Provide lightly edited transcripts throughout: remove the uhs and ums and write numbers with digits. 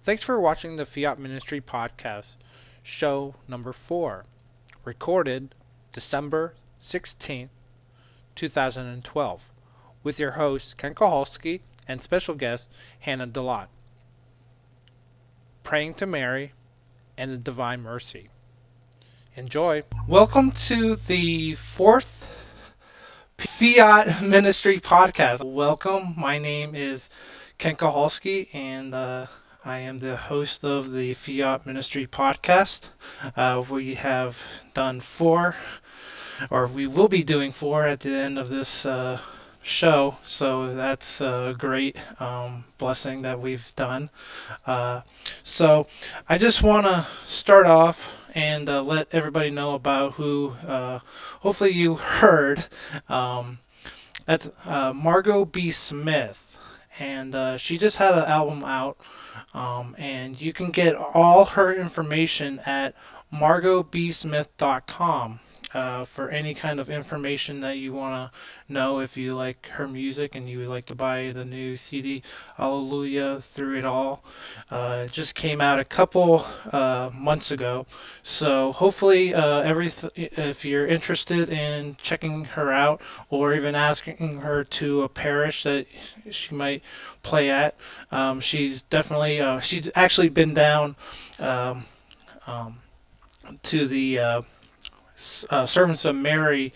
Thanks for watching the Fiat Ministry Podcast, show number 4, recorded December 16th, 2012, with your host Ken Kowalski and special guest Hannah DeLaat, praying to Mary and the Divine Mercy. Enjoy. Welcome to the 4th Fiat Ministry Podcast. Welcome. My name is Ken Kowalski, and I am the host of the Fiat Ministry Podcast. We have done 4, or we will be doing 4 at the end of this show, so that's a great blessing that we've done. So I just want to start off and let everybody know about who hopefully you heard. That's Margot B. Smith, and she just had an album out, and you can get all her information at margotbsmith.com. For any kind of information that you want to know, if you like her music and you would like to buy the new CD, Hallelujah Through It All. It just came out a couple months ago, so hopefully if you're interested in checking her out or even asking her to a parish that she might play at, she's definitely she's actually been down to the Servants of Mary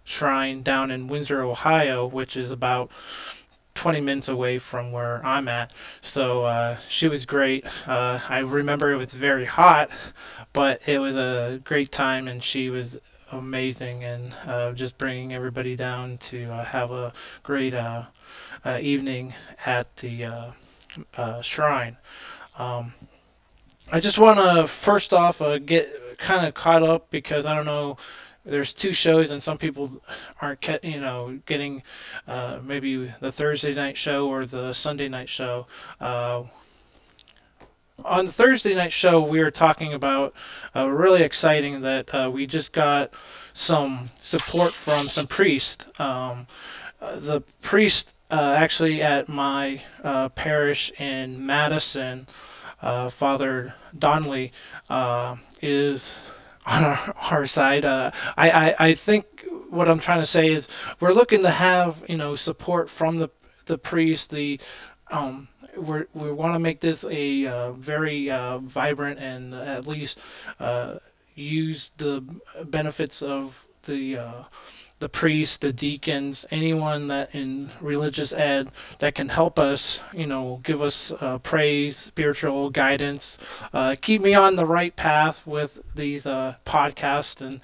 shrine down in Windsor, Ohio, which is about 20 minutes away from where I'm at. So she was great. I remember it was very hot, but it was a great time, and she was amazing, and just bringing everybody down to have a great evening at the shrine. I just want to first off get kind of caught up, because I don't know, there's 2 shows and some people aren't getting maybe the Thursday night show or the Sunday night show. On the Thursday night show, we were talking about really exciting that we just got some support from some priests. The priest actually at my parish in Madison, Father Donnelly, is on our side. I think what I'm trying to say is we're looking to have support from the priest. We want to make this a very vibrant, and at least use the benefits of the priests, the deacons, anyone that in religious ed that can help us, give us praise, spiritual guidance, keep me on the right path with these podcasts and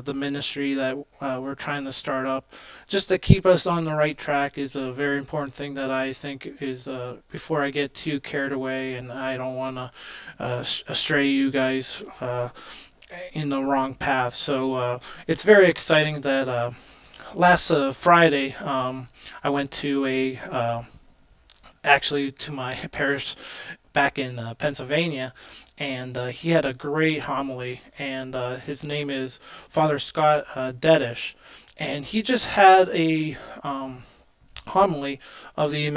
the ministry that we're trying to start up. Just to keep us on the right track is a very important thing that I think is, before I get too carried away, and I don't want to astray you guys in the wrong path. So it's very exciting that last Friday I went to actually to my parish back in Pennsylvania, and he had a great homily, and his name is Father Scott Dedish, and he just had a homily of the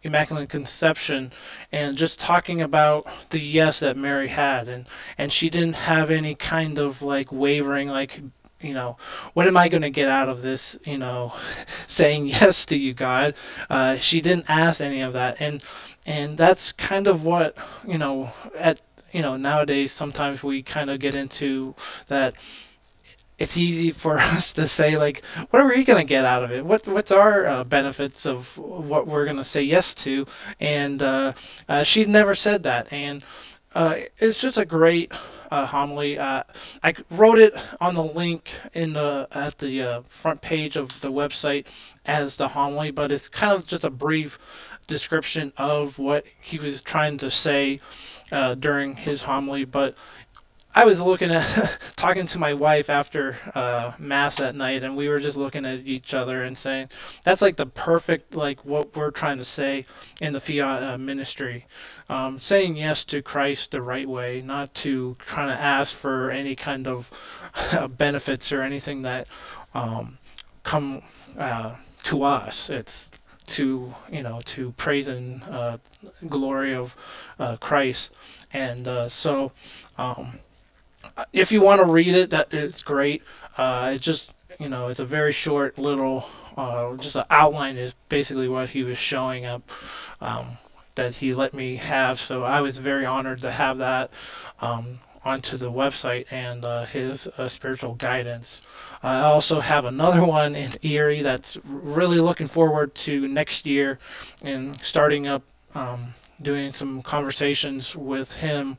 Immaculate Conception, and just talking about the yes that Mary had, and she didn't have any kind of like wavering, like, what am I going to get out of this, saying yes to you, God. She didn't ask any of that, and that's kind of what, nowadays sometimes we kind of get into that. It's easy for us to say, like, what are we going to get out of it? What's our benefits of what we're going to say yes to? And she never said that. And it's just a great homily. I wrote it on the link at the front page of the website as the homily, but it's kind of just a brief description of what he was trying to say during his homily. But I was looking at talking to my wife after mass that night, and we were just looking at each other and saying that's like the perfect, like, what we're trying to say in the Fiat ministry, saying yes to Christ the right way, not to trying to ask for any kind of benefits or anything that come to us. It's to to praise and glory of Christ. And so um, if you want to read it, that it's great. It's just it's a very short little just an outline is basically what he was showing up um, that he let me have. So I was very honored to have that onto the website and his spiritual guidance. I also have another one in Erie that's really looking forward to next year and starting up. Doing some conversations with him.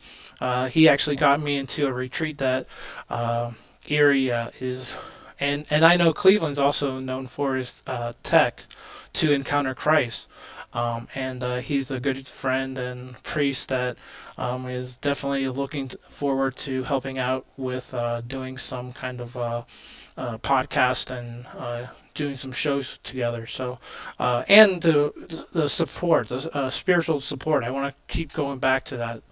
He actually got me into a retreat that Erie is, and I know Cleveland's also known for his tech to encounter Christ. And he's a good friend and priest that is definitely looking forward to helping out with doing some kind of podcast and doing some shows together. So, and the support, the spiritual support. I want to keep going back to that.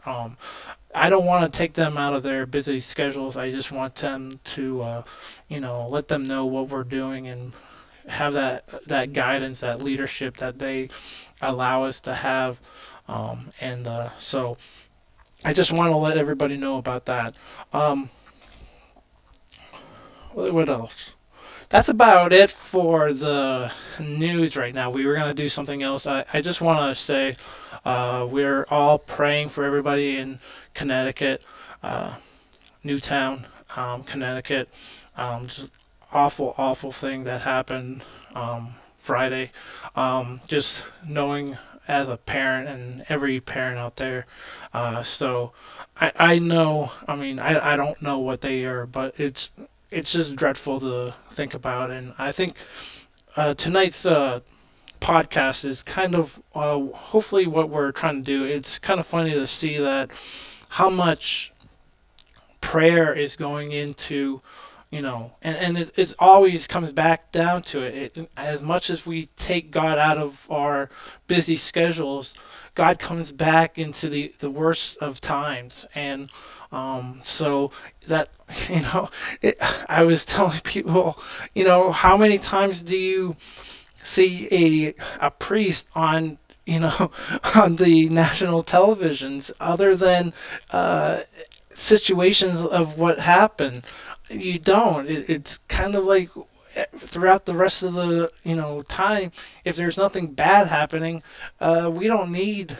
I don't want to take them out of their busy schedules. I just want them to, let them know what we're doing and have that guidance, that leadership that they allow us to have. And so I just want to let everybody know about that. Um, what else? That's about it for the news right now. We were going to do something else. I just want to say we're all praying for everybody in Connecticut, uh, Newtown, Connecticut. Just awful, awful thing that happened Friday. Just knowing as a parent and every parent out there. So I know, I mean, I don't know what they are, but it's just dreadful to think about. And I think tonight's podcast is kind of hopefully what we're trying to do. It's kind of funny to see that how much prayer is going into and it always comes back down to it. As much as we take God out of our busy schedules, God comes back into the worst of times. And so that I was telling people, how many times do you see a priest on on the national televisions other than situations of what happened? You don't. It's kind of like throughout the rest of the time, if there's nothing bad happening, we don't need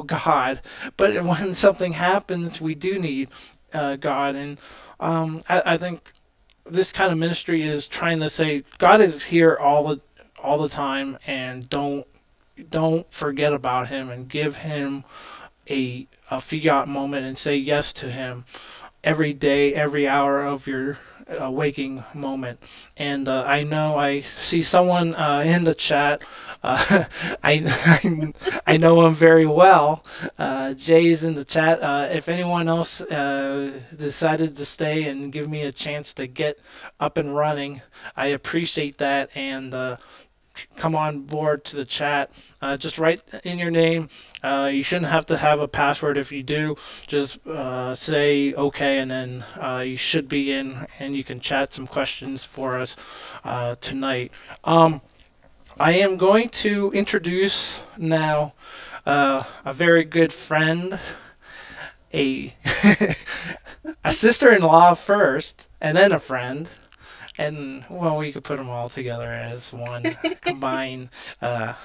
God. But when something happens, we do need God. And I think this kind of ministry is trying to say God is here all the time, and don't forget about Him and give Him a fiat moment and say yes to Him every day, every hour of your waking moment. And I know I see someone in the chat. I know him very well. Jay is in the chat. If anyone else decided to stay and give me a chance to get up and running, I appreciate that. And come on board to the chat. Just write in your name. You shouldn't have to have a password. If you do, just say okay, and then you should be in, and you can chat some questions for us tonight. I am going to introduce now a very good friend, a a sister-in-law first, and then a friend. And well, we could put them all together as one combined. Uh,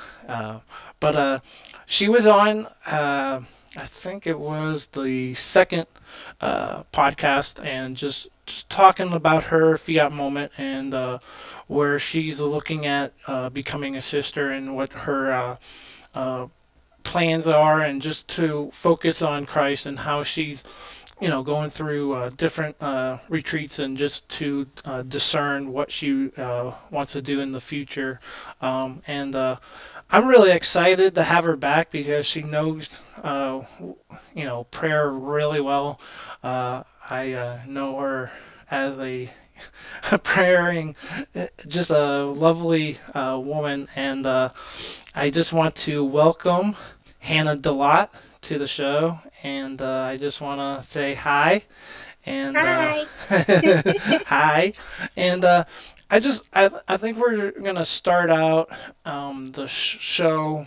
but she was on. I think it was the second podcast, and just talking about her fiat moment and where she's looking at becoming a sister and what her plans are, and just to focus on Christ and how she's going through different retreats and just to discern what she wants to do in the future. And I'm really excited to have her back because she knows, prayer really well. I know her as a praying, just a lovely woman, and I just want to welcome Hannah DeLaat to the show, and I just want to say hi and Hi. hi, and I think we're gonna start out the show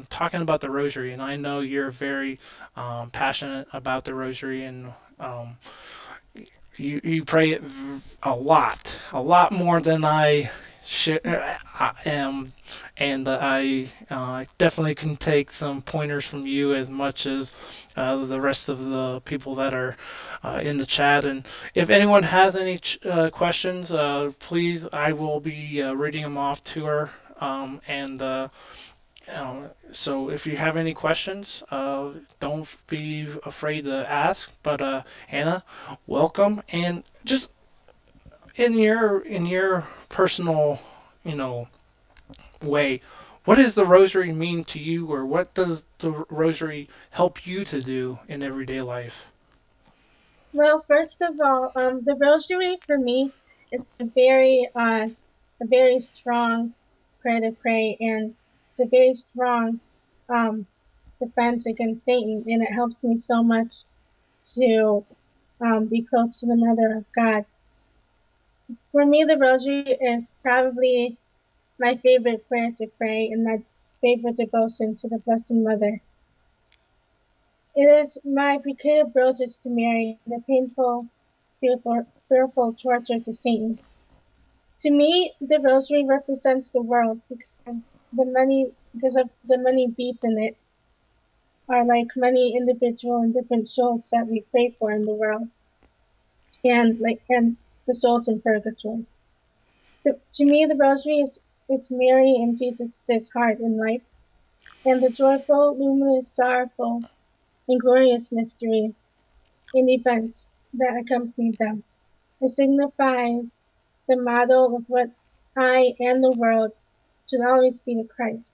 talking about the rosary, and I know you're very passionate about the rosary, and um, you pray it a lot more than I am, and I definitely can take some pointers from you as much as the rest of the people that are in the chat. And if anyone has any questions, please, I will be reading them off to her. And so if you have any questions, don't be afraid to ask. But Hannah, welcome, and just in your personal, you know, way, what does the rosary mean to you, or what does the rosary help you to do in everyday life? Well, first of all, the rosary for me is a very strong prayer to pray, and it's a very strong um, defense against Satan, and it helps me so much to be close to the Mother of God. For me, the rosary is probably my favorite prayer to pray and my favorite devotion to the Blessed Mother. It is my bouquet of roses to Mary, the painful, fearful torture to Satan. To me, the rosary represents the world because of the many beads in it are like many individual and different souls that we pray for in the world, and the souls in purgatory. To me, the rosary is Mary and Jesus' heart in life, and the joyful, luminous, sorrowful, and glorious mysteries and events that accompany them. It signifies the model of what I and the world should always be to Christ,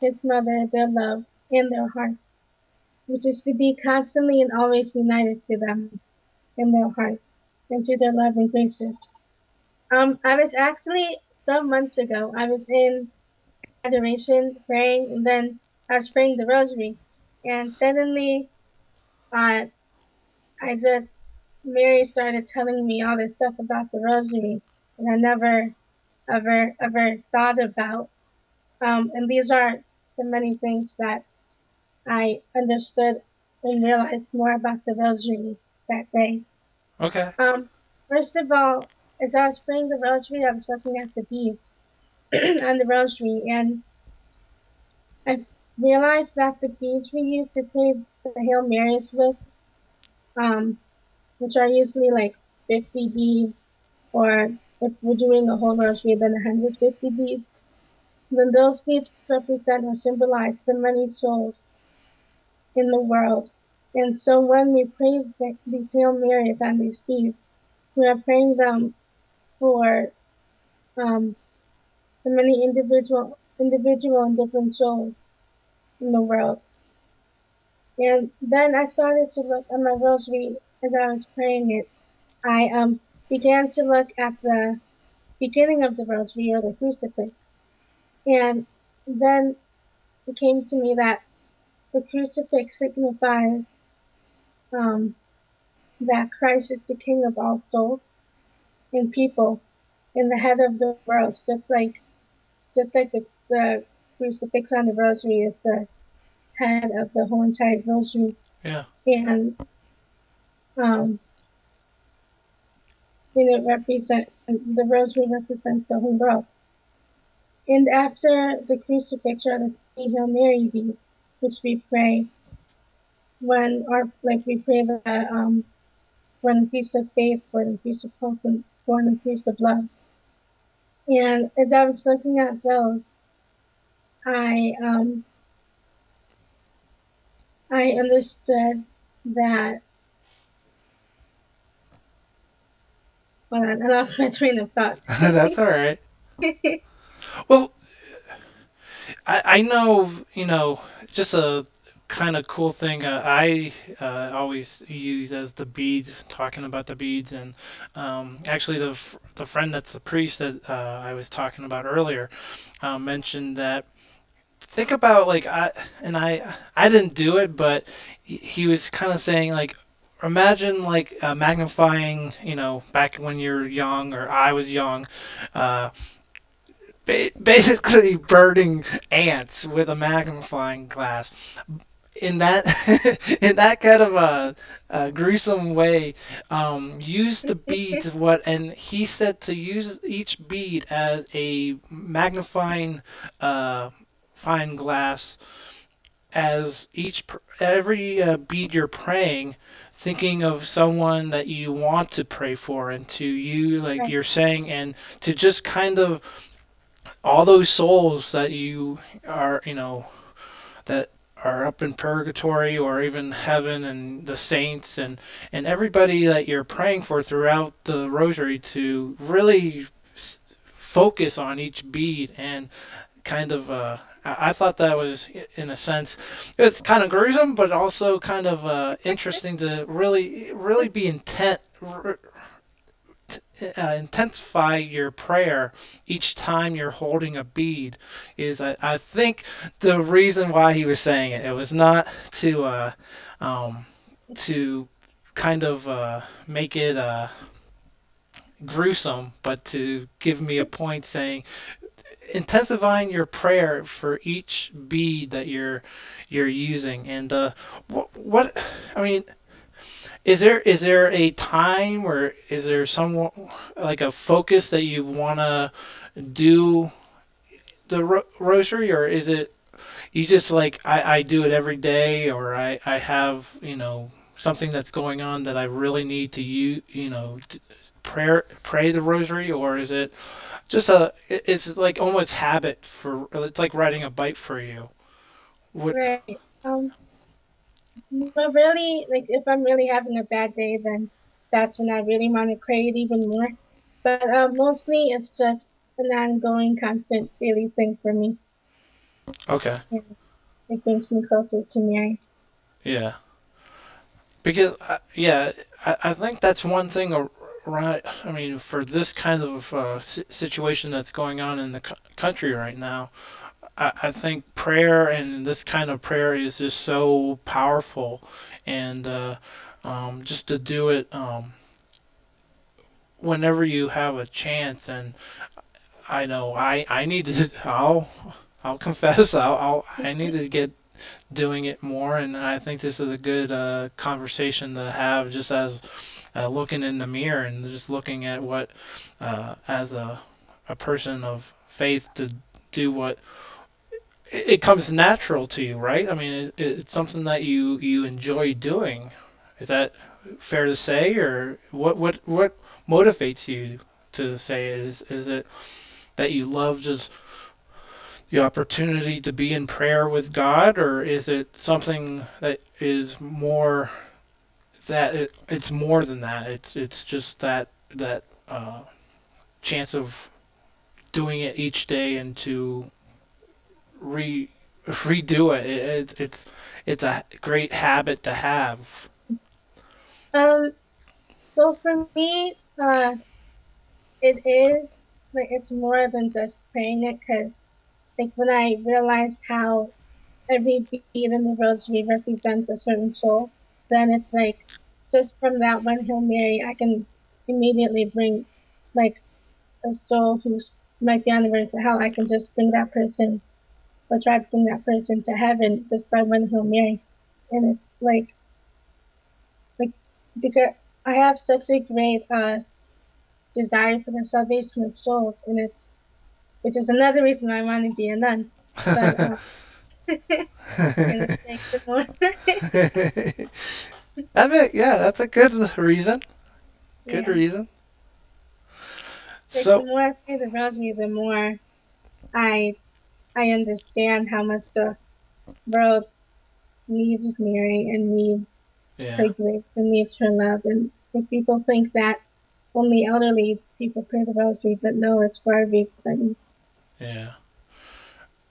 His Mother, their love, and their hearts, which is to be constantly and always united to them in their hearts and to their love and graces. I was actually some months ago, I was in adoration praying, and then I was praying the rosary, and suddenly uh, I just Mary started telling me all this stuff about the rosary that I never ever thought about. And these are the many things that I understood and realized more about the rosary that day. Okay. Um, First of all, as I was praying the rosary, I was looking at the beads on the rosary, and I realized that the beads we use to pray the Hail Marys with, um, which are usually like 50 beads, or if we're doing a whole rosary, then 150 beads. Then those beads represent or symbolize the many souls in the world. And so when we pray these Hail Marys on these beads, we are praying them for um, the many individual and different souls in the world. And then I started to look at my rosary as I was praying it. I began to look at the beginning of the rosary, or the crucifix. And then it came to me that the crucifix signifies um, that Christ is the King of all souls and people, and the head of the world, just like the crucifix on the rosary is the head of the whole entire rosary, Yeah. and um, the rosary represents the whole world. And after the crucifix are the three Hail Mary beads, which we pray when our like we pray the for the peace of faith, for the peace of hope, and for the peace of love. And as I was looking at those, I um I understood that. Hold on, I lost my train of thought. That's all right. Well, I know, just a kind of cool thing I always use as the beads, talking about the beads, and actually the friend that's the priest that I was talking about earlier mentioned that think about like I didn't do it, but he was kind of saying like imagine like magnifying, back when you're young or I was young, uh, basically birding ants with a magnifying glass. In that in that kind of a gruesome way, use the beads. What and he said to use each bead as a magnifying uh, fine glass, as every bead you're praying, thinking of someone that you want to pray for, and to you, like Right, you're saying, and to just kind of all those souls that you are, that are up in purgatory or even heaven, and the saints, and everybody that you're praying for throughout the rosary, to really focus on each bead, and kind of I thought that was, in a sense, it's kind of gruesome, but also kind of interesting to really be intensify your prayer each time you're holding a bead. I think the reason why he was saying it was not um, to kind of make it gruesome, but to give me a point saying intensifying your prayer for each bead that you're using. And what I mean, is there a time, or is there some, like, a focus that you wanna do the rosary, or is it you just like, I do it every day, or I have, something that's going on that I really need to pray the rosary, or is it just it's like almost habit, it's like riding a bike for you. What? right. But really, like if I'm really having a bad day, then that's when I really want to crave it even more. But mostly it's just an ongoing, constant daily thing for me. Okay. Yeah, it brings me closer to Mary. Yeah. Because yeah, I think that's one thing. Right. I mean, for this kind of situation that's going on in the country right now, I think prayer, and this kind of prayer, is just so powerful, and just to do it whenever you have a chance. And I know I need to. I'll confess. I need to get doing it more, and I think this is a good conversation to have, just as looking in the mirror and just looking at what, as a person of faith, to do what it comes natural to you, right? I mean, it's something that you enjoy doing. Is that fair to say, or what motivates you to say it? Is it that you love just the opportunity to be in prayer with God, or is it something that is more, that it's more than that? It's just that chance of doing it each day, and to re redo it. It's a great habit to have. Um, so for me, it is like it's more than just praying it, because like when I realized how every bead in the rosary represents a certain soul, then it's like just from that one Hail Mary, I can immediately bring like a soul who's might be on the road to hell. I can just bring that person, or try to bring that person to heaven just by one Hail Mary. And it's like because I have such a great desire for the salvation of souls, and it's which is another reason I want to be a nun. But and it's like the more Yeah, that's a good reason. Good yeah, reason. like the So more I pray the rosary, the more I I understand how much the world needs Mary and needs her yeah, grace and needs her love. And if people think that only elderly people pray the rosary, but no, it's for everybody. yeah.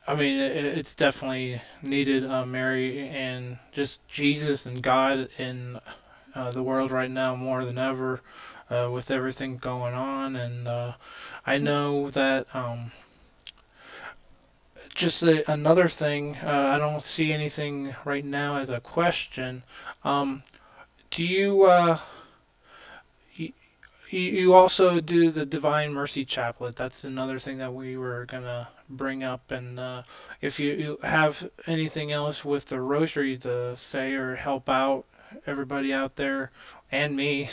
I mean, it's definitely needed, Mary, and just Jesus and God in the world right now more than ever, with everything going on. And I know that, just another thing, I don't see anything right now as a question. Um, Do you you also do the Divine Mercy Chaplet? That's another thing that we were gonna bring up. And if you have anything else with the Rosary to say or help out everybody out there and me,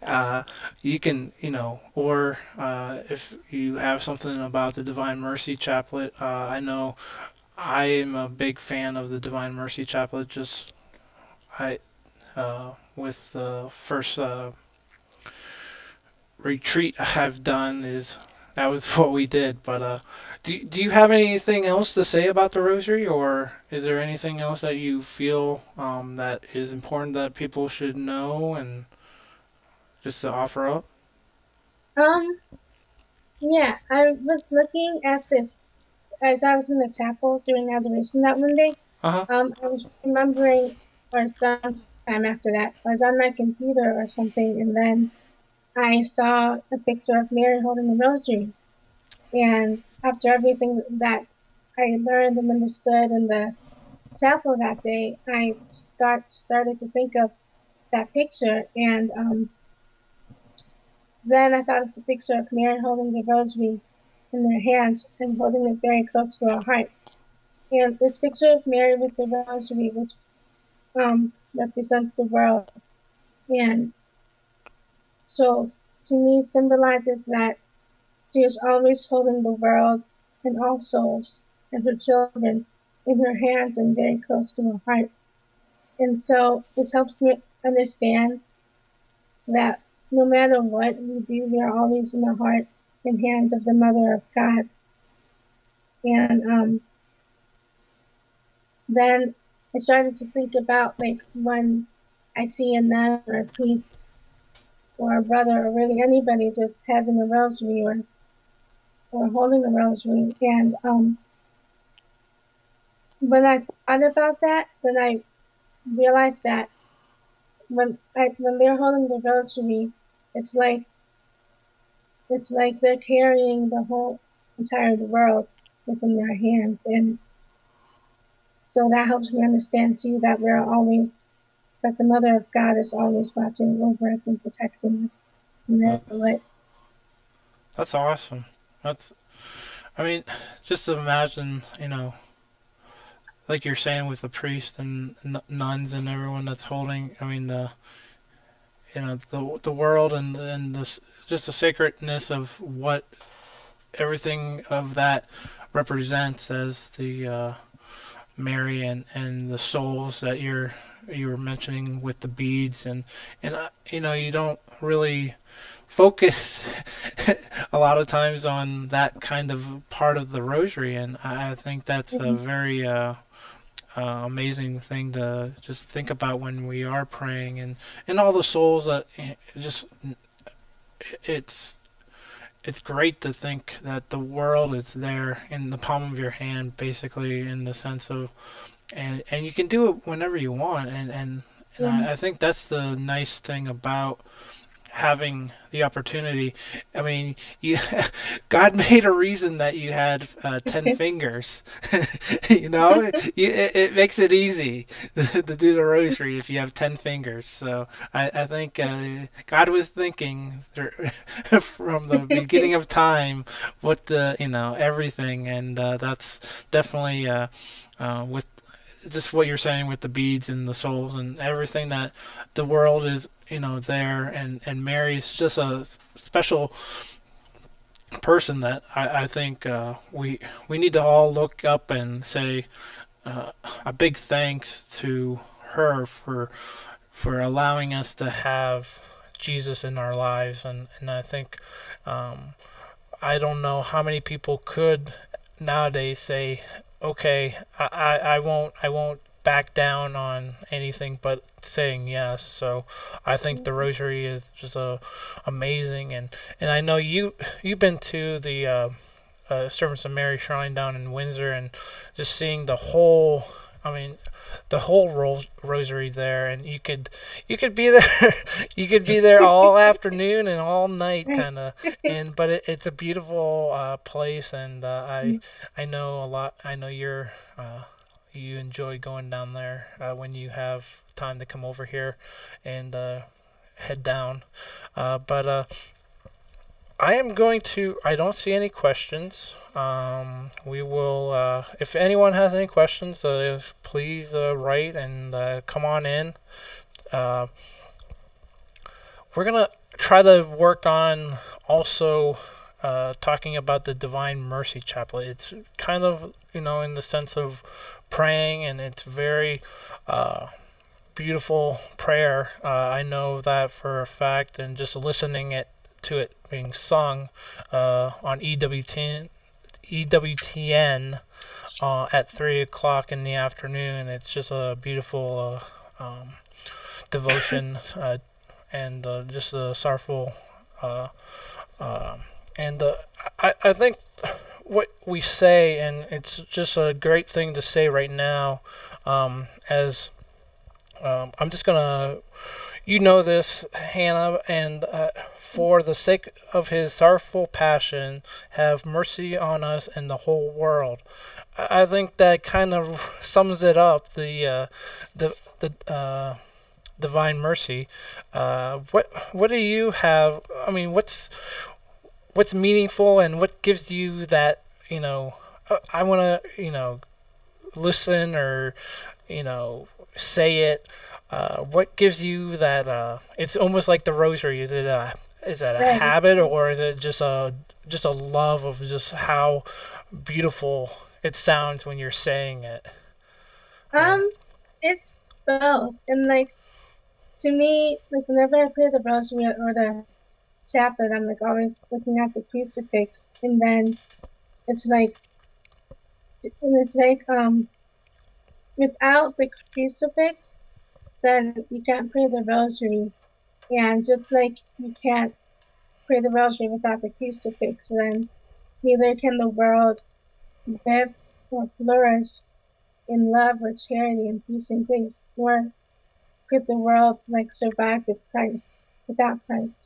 uh, you can, or if you have something about the Divine Mercy Chaplet, I know I am a big fan of the Divine Mercy Chaplet. Just I with the first retreat I've done is that was what we did. But do you have anything else to say about the Rosary, or is there anything else that you feel that is important that people should know and just to offer up? Um, yeah, I was looking at this as I was in the chapel doing adoration that Monday. Uh huh. I was remembering, or sometime after that, I was on my computer or something, and then I saw a picture of Mary holding the rosary. And after everything that I learned and understood in the chapel that day, I started to think of that picture, and then I thought of the picture of Mary holding the rosary in her hands and holding it very close to her heart. And this picture of Mary with the rosary, which represents the world, and so to me symbolizes that she is always holding the world and all souls and her children in her hands and very close to her heart. And so this helps me understand that no matter what we do, we are always in the heart and hands of the Mother of God. And then I started to think about like when I see a nun or a priest or a brother or really anybody just having a rosary or holding a rosary. And when I thought about that, then I realized that when they're holding the rosary, it's like it's like they're carrying the whole entire world within their hands, and so that helps me understand too that we're always that the Mother of God is always watching over us and protecting us, no Uh, matter what. That's awesome. That's I mean, just imagine, like you're saying with the priest and nuns and everyone that's holding. I mean, the world and this just the sacredness of what everything of that represents as the Mary and the souls that you were mentioning with the beads and you don't really focus a lot of times on that kind of part of the rosary, and I think that's a Mhm. very amazing thing to just think about when we are praying and all the souls that just it's it's great to think that the world is there in the palm of your hand, basically, in the sense of and you can do it whenever you want, and Yeah. I think that's the nice thing about having the opportunity. I mean, you God made a reason that you had 10 fingers. It makes it easy to do the rosary if you have 10 fingers. So I think God was thinking from the beginning of time what the everything, and that's definitely with just what you're saying with the beads and the souls and everything that the world is there, and Mary's just a special person that I think we need to all look up and say a big thanks to her for allowing us to have Jesus in our lives, and I think um, I don't know how many people could nowadays say, okay, I won't back down on anything but saying yes. So I think the rosary is just amazing, and I know you've been to the Servants of Mary Shrine down in Windsor, and just seeing the whole. I mean, the whole rosary there, and you could be there, you could be there all afternoon and all night, Right. kind of. And but it's a beautiful place, and I know a lot. I know you enjoy going down there when you have time to come over here and head down. But I am going to. I don't see any questions. We will. If anyone has any questions, please write and come on in. Uh, we're gonna try to work on also talking about the Divine Mercy Chaplet. It's kind of, in the sense of praying, and it's very beautiful prayer. I know that for a fact, and just listening to it being sung on EWTN at 3 o'clock in the afternoon. It's just a beautiful devotion and just a sorrowful. Uh, uh, and I think what we say, and it's just a great thing to say right now, as I'm just gonna, this, Hannah, and for the sake of his sorrowful passion, have mercy on us and the whole world. I think that kind of sums it up. The divine mercy. What do you have? I mean, what's meaningful, and what gives you that? I want to listen, or you know say it. What gives you that? It's almost like the rosary. Is that a Right. habit, or is it just a love of just how beautiful it sounds when you're saying it? Yeah. Um, it's both. And like to me, like whenever I pray the rosary or the chaplet, I'm like always looking at the crucifix, and then it's like, without the crucifix, then you can't pray the rosary, and just like you can't pray the rosary without the crucifix, then neither can the world live or flourish in love or charity and peace and grace, nor could the world like survive without Christ,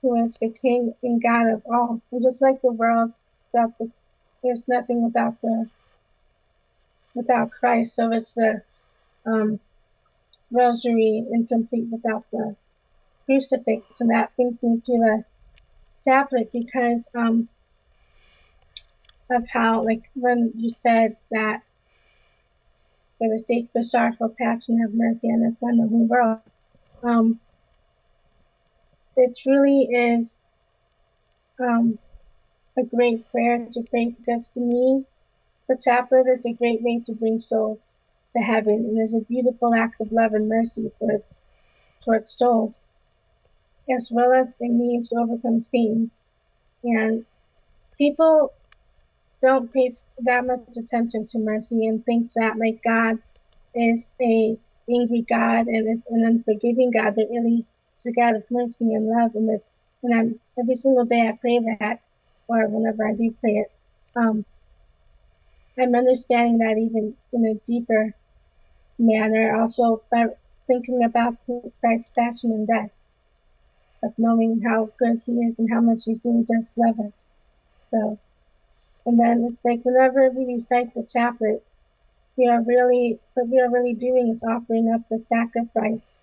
who is the King and God of all. And just like the world, there's nothing without Christ. So it's the um, rosary incomplete without the crucifix, and that brings me to the chaplet because of how, like, when you said that for the sake of the sorrowful passion, have mercy on us and the whole world. Um, it truly is um, a great prayer to pray, because to me, the chaplet is a great way to bring souls to heaven, and is a beautiful act of love and mercy towards souls, as well as a means to overcome Satan. And people don't pay that much attention to mercy and thinks that like God is a angry God and it's an unforgiving God, but really it's a God of mercy and love. And every single day I pray that, or whenever I do pray it, um, I'm understanding that even in a deeper manner. Also, by thinking about Christ's passion and death, of knowing how good He is and how much He really does love us. So, and then it's like whenever we recite the chaplet, what we are really doing is offering up the sacrifice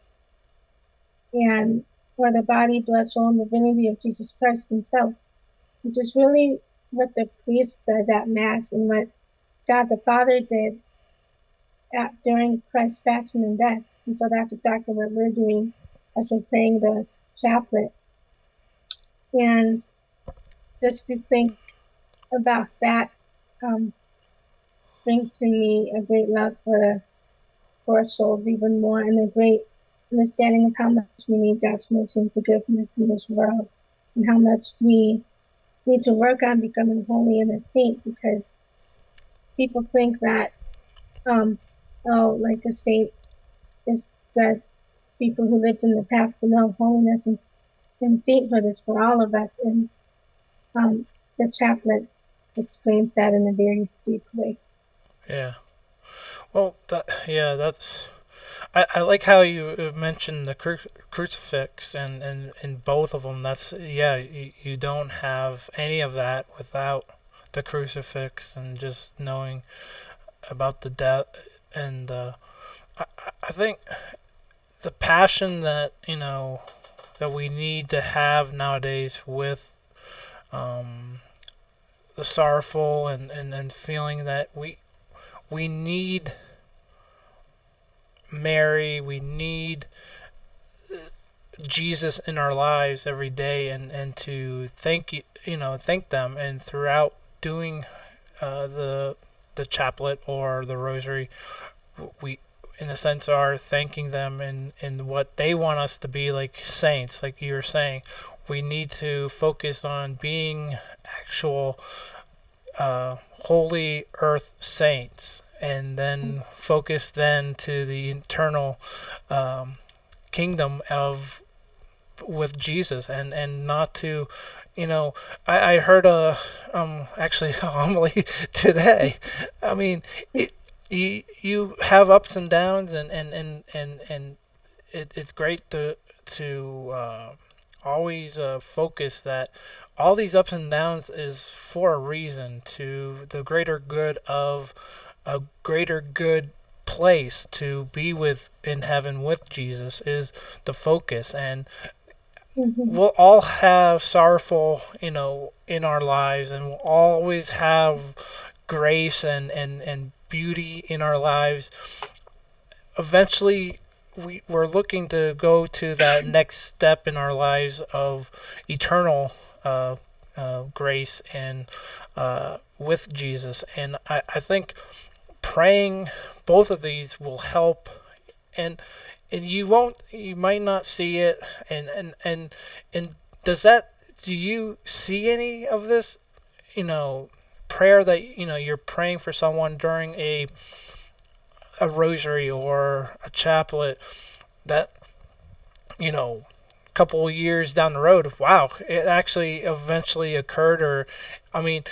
and for the body, blood, soul, and divinity of Jesus Christ Himself, which is really what the priest does at Mass, and what God the Father did during Christ's passion and death. And so that's exactly what we're doing as we're praying the chaplet. And just to think about that um, brings to me a great love for the poor souls even more, and a great understanding of how much we need God's mercy and forgiveness in this world, and how much we need to work on becoming holy and a saint, because people think that, um, like a saint is just people who lived in the past, but no, holiness and sainthood is for all of us. And um, the chaplet explains that in a very deep way. Yeah. Well, that's. I like how you mentioned the crucifix, and in both of them. That's, yeah. You don't have any of that without the crucifix, and just knowing. about the death, and I, I think the passion that that we need to have nowadays with um, the sorrowful and feeling that we need Mary, we need Jesus in our lives every day, and to thank them, and throughout doing the chaplet or the rosary, we in a sense are thanking them in what they want us to be, like saints, like you were saying. We need to focus on being actual holy earth saints, and then focus then to the eternal um, kingdom of with Jesus, and not to, I heard a actually a homily today. I mean, you have ups and downs, and it's great to always focus that all these ups and downs is for a reason, to the greater good of a greater good place to be with in heaven with Jesus is the focus. And Mhm. we'll all have sorrowful, in our lives, and we'll always have grace and beauty in our lives. Eventually, we're looking to go to that next step in our lives of eternal grace and with Jesus. And I think praying both of these will help, and you might not see it, and does that do you see any of this, you know prayer that you're praying for someone during a rosary or a chaplet, that couple of years down the road, wow, it actually eventually occurred? Or, I mean,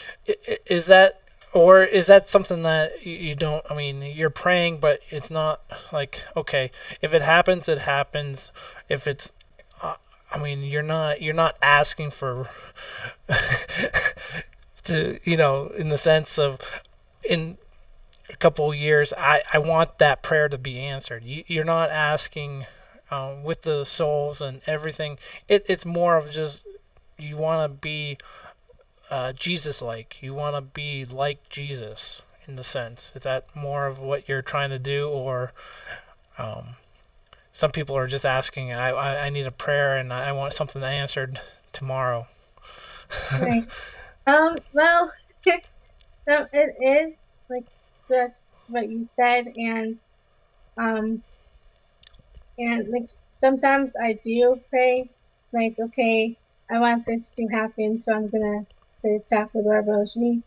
is that, or is that something that you don't? I mean, you're praying, but it's not like, okay, if it happens, it happens. If it's, uh, I mean, you're not asking for to, in the sense of, in a couple of years, I want that prayer to be answered. You're not asking with the souls and everything. It's more of just, you want to be Jesus like. You want to be like Jesus in the sense. Is that more of what you're trying to do? Or um, some people are just asking, I need a prayer and I want something answered tomorrow. Right. Well, so it is like just what you said, um, and like sometimes I do pray, like, okay, I want this to happen, so I'm gonna pray a chaplet or a rosary,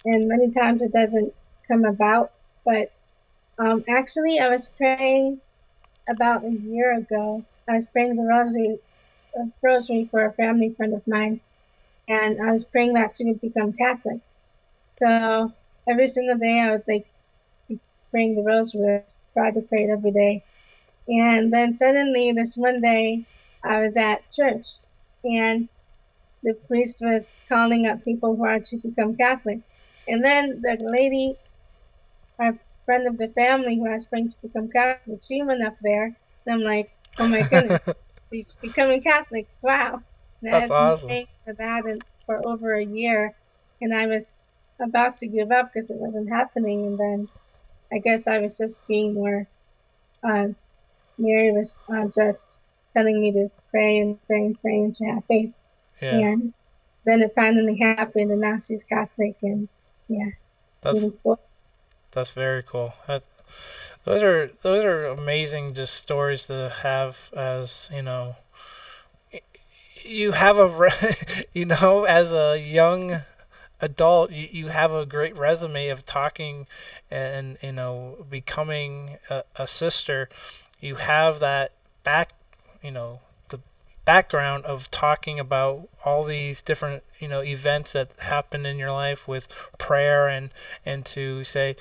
and many times it doesn't come about. But actually, I was praying about a year ago. I was praying the rosary for a family friend of mine, and I was praying that she would become Catholic. So every single day I would like be praying the rosary, try to pray it every day. And then suddenly this one day I was at church and the priest was calling up people who are to become Catholic. And then the lady, our friend of the family who I was praying to become Catholic, she went up there, and I'm like, oh my goodness, she's becoming Catholic. Wow. And I That's had been awesome. praying for that for over a year, and I was about to give up because it wasn't happening. And then I guess I was just being more, uh, Mary was just telling me to pray and pray and pray and to have faith. Yeah, And then it finally happened, and now she's Catholic, and yeah, it's that's really cool. that's very cool. Those are amazing, just stories to have, as you have as a young adult, you have a great resume of talking and becoming a sister. You have that back, the background of talking about all these different events that happen in your life with prayer, and to say,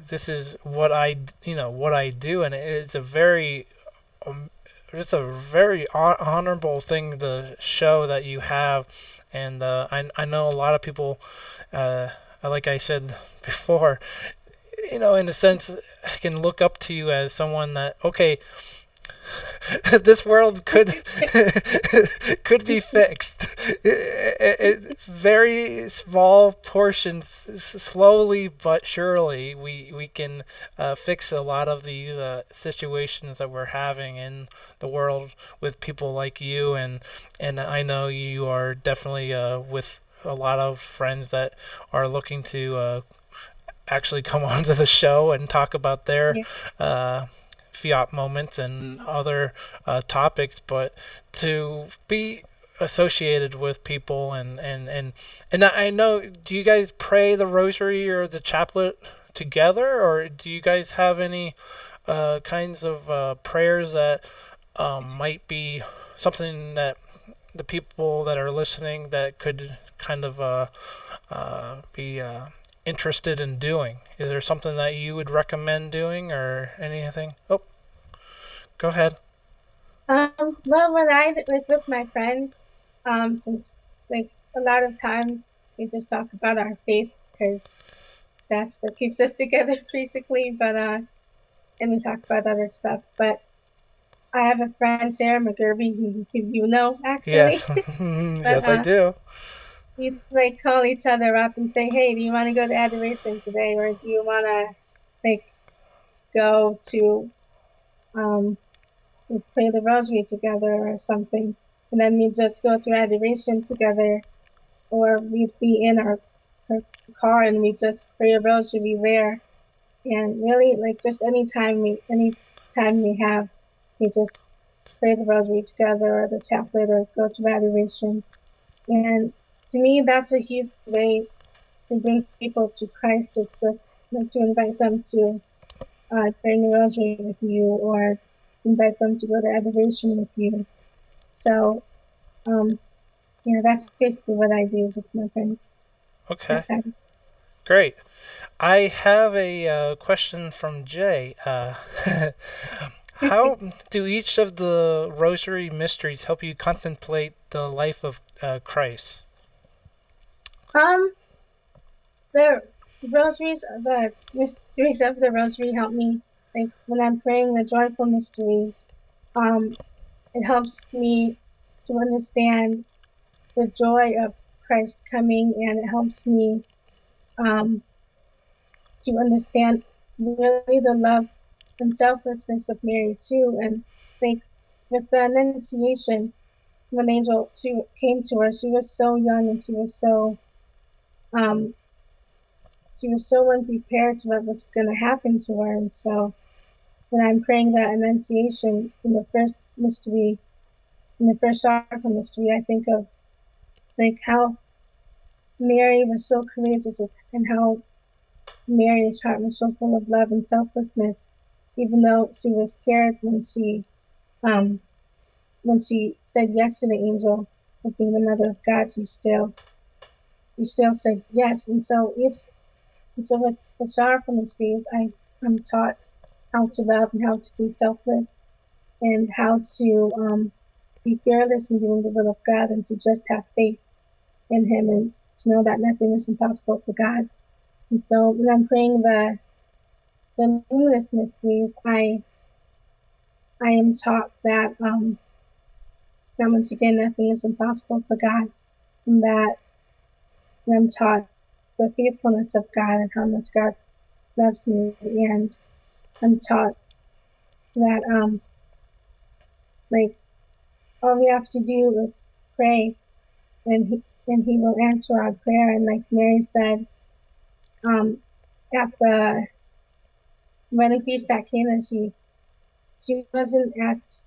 this is what I do, and um, it's a very honorable thing to show that you have. And I know a lot of people uh, like I said before, in a sense, I can look up to you as someone that, okay, this world could could be fixed. Very small portions, slowly but surely, we can fix a lot of these situations that we're having in the world with people like you, and I know you are definitely with a lot of friends that are looking to actually come onto the show and talk about their Yeah, uh, fiat moments and other topics, but to be associated with people and I know, do you guys pray the rosary or the chaplet together, or do you guys have any kinds of prayers that might be something that the people that are listening that could kind of be interested in doing? Is there something that you would recommend doing or anything? Oh, go ahead. well, when I like with my friends, since like a lot of times we just talk about our faith because that's what keeps us together basically. But and we talk about other stuff. But I have a friend, Sarah McGurby, who you know Yes, actually. But yes, I do. we like call each other up and say, "Hey, do you want to go to adoration today, or do you want to like go to um pray the rosary together or something?" And then we just go to adoration together, or we'd be in our car and we just pray a rosary there. And really, like just anytime we have, we just pray the rosary together or the chaplet or go to adoration. And to me, that's a huge way to bring people to Christ, is just like to invite them to pray the rosary with you or invite them to go to adoration with you. So, um, yeah, that's basically what I do with my friends Okay, at times. great. I have a question from Jay. How do each of the rosary mysteries help you contemplate the life of Christ? um, the the mysteries of the rosary help me. Like when I'm praying the joyful mysteries, um, it helps me to understand the joy of Christ coming, and it helps me um, to understand really the love and selflessness of Mary too. And like with the Annunciation, when the angel came to her, she was so young and um, she was so unprepared to what was going to happen to her. And so when I'm praying the Annunciation in the first mystery, in the first sorrowful mystery, I think of like how Mary was so courageous and how Mary's heart was so full of love and selflessness, even though she was scared um when she said yes to the angel of being the mother of God. She still said yes. And so with the sorrowful mysteries, I'm taught how to love and how to be selfless and how to be fearless in doing the will of God and to just have faith in Him and to know that nothing is impossible for God. And so when I'm praying the luminous mysteries, I am taught that once again nothing is impossible for God, and that I'm taught the faithfulness of God and how much God loves me, and I'm taught that like all we have to do is pray, and He will answer our prayer. And like Mary said, at the wedding feast at Cana, she wasn't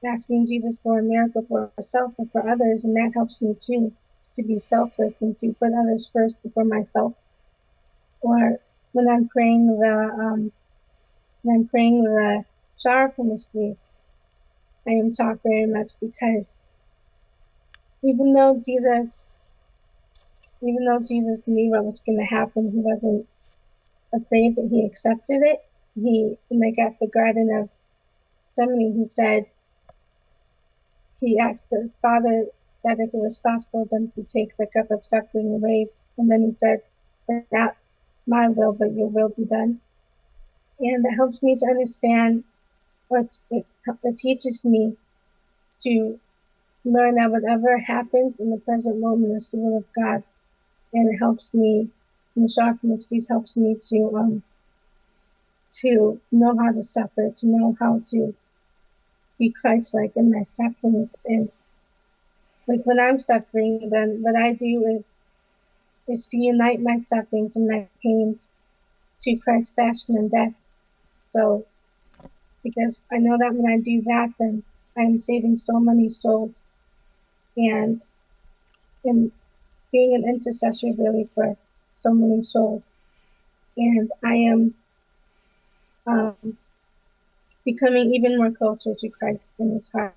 asking Jesus for a miracle for herself, but for others, and that helps me too, to be selfless and to put others first before myself. Or when I'm praying the sorrowful mysteries, I am taught very much because even though Jesus, even though Jesus knew what was going to happen, He wasn't afraid, that He accepted it. Like at the Garden of Gethsemane, He asked the Father that if it was possible then to take the cup of suffering away, and then He said, "But my will, but your will be done. And that helps me to understand, or it teaches me to learn that whatever happens in the present moment is the will of God. And it helps me, in the sharp mysteries, helps me to know how to suffer, to know how to be Christ-like in my sufferings. And like when I'm suffering, then what I do is to unite my sufferings and my pains to Christ's passion and death. So because I know that when I do that, then I'm saving so many souls and in being an intercessor really for so many souls. And I am um, becoming even more closer to Christ in his heart.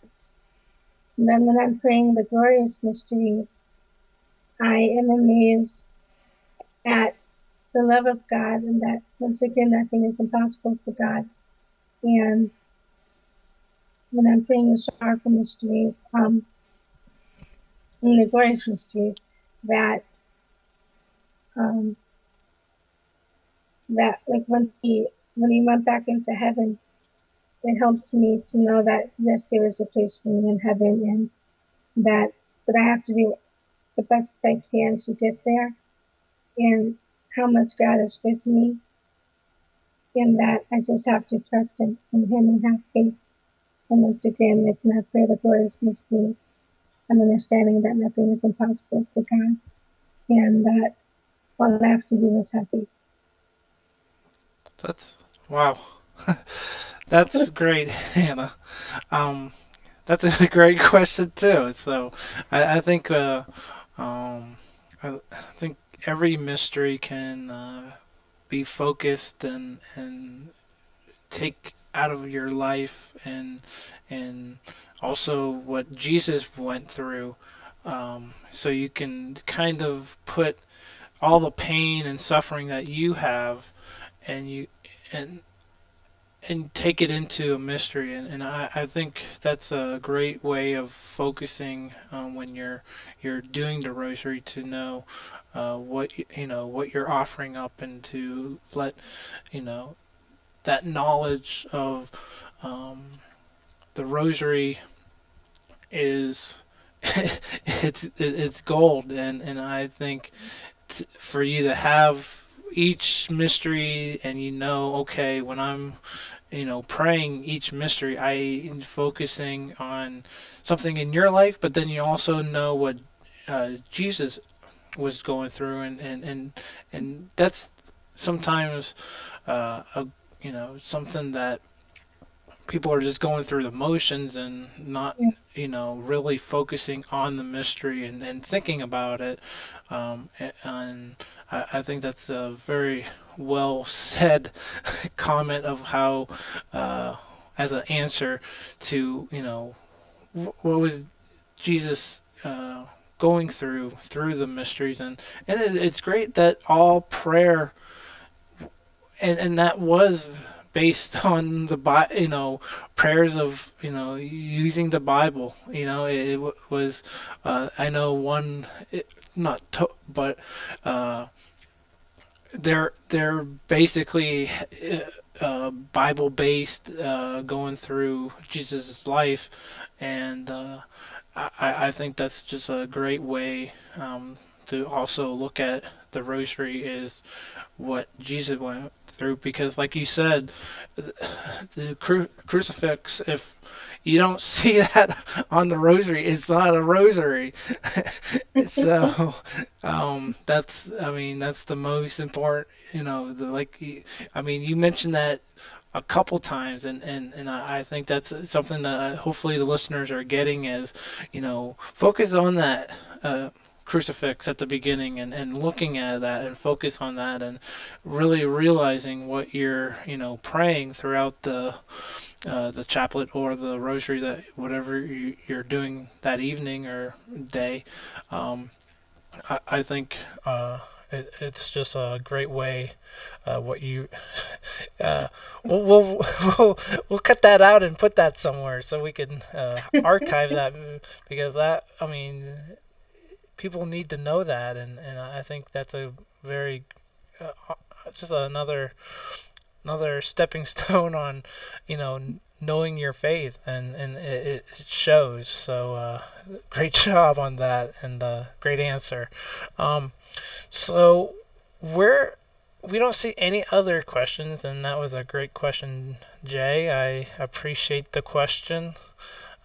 And then when I'm praying the glorious mysteries, I am amazed at the love of God and that once again nothing is impossible for God. And when I'm praying the sorrowful mysteries, and the glorious mysteries, that um, that like when he went back into heaven, it helps me to know that yes, there is a place for me in heaven, and that I have to do the best I can to get there, and how much God is with me, and that I just have to trust in Him and have faith. And once again, like when I pray the glorious mysteries, I'm understanding that nothing is impossible for God, and that all I have to do is have faith. That's wow. That's great, Hannah. Um, that's a great question too. So I think um, I think every mystery can be focused and take out of your life and also what Jesus went through. So you can kind of put all the pain and suffering that you have and you and and take it into a mystery and I think that's a great way of focusing when you're doing the rosary to know what you know what you're offering up and to let you know that knowledge of um, the rosary is it's gold and I think for you to have each mystery and you know okay when I'm praying each mystery I am focusing on something in your life but then you also know what Jesus was going through and that's sometimes a something that people are just going through the motions and not Yeah, really focusing on the mystery and thinking about it and I think that's a very well said comment of how as an answer to what was Jesus going through the mysteries and it's great that all prayer and that was based on the prayers of using the Bible. It was I know one not to, but they're basically Bible based going through Jesus' life and I think that's just a great way to also look at the rosary is what Jesus went through because like you said the crucifix if you don't see that on the rosary it's not a rosary so that's I mean that's the most important the like I mean you mentioned that a couple times and I think that's something that hopefully the listeners are getting is focus on that crucifix at the beginning and looking at that and focus on that and really realizing what you're praying throughout the chaplet or the rosary that whatever you're doing that evening or day um, I think it's just a great way what you uh, we'll, we'll we'll cut that out and put that somewhere so we can archive that because that I mean people need to know that and I think that's a very uh, just another stepping stone on, knowing your faith, and it shows. So great job on that, and great answer. Um, so we're we don't see any other questions, and that was a great question, Jay. I appreciate the question.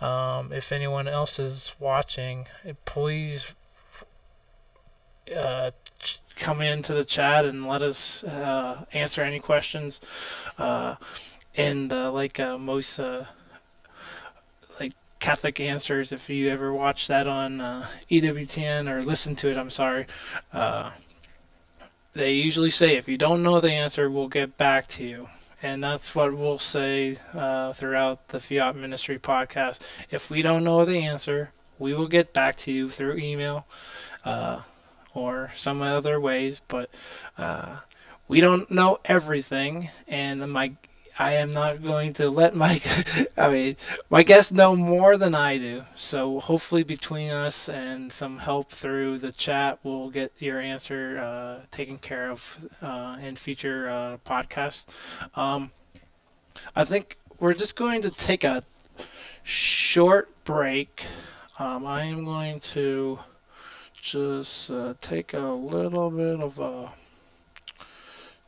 If anyone else is watching, please uh, come into the chat and let us answer any questions. Uh, and like most like Catholic Answers, if you ever watch that on EWTN or listen to it, I'm sorry. Uh, they usually say if you don't know the answer, we'll get back to you. And that's what we'll say throughout the Fiat Ministry podcast. If we don't know the answer, we will get back to you through email uh, or some other ways. But uh, we don't know everything, and I am not going to let my I mean my guests know more than I do. So hopefully between us and some help through the chat, we'll get your answer taken care of in future podcasts. Um, I think we're just going to take a short break. I am going to just take a little bit of a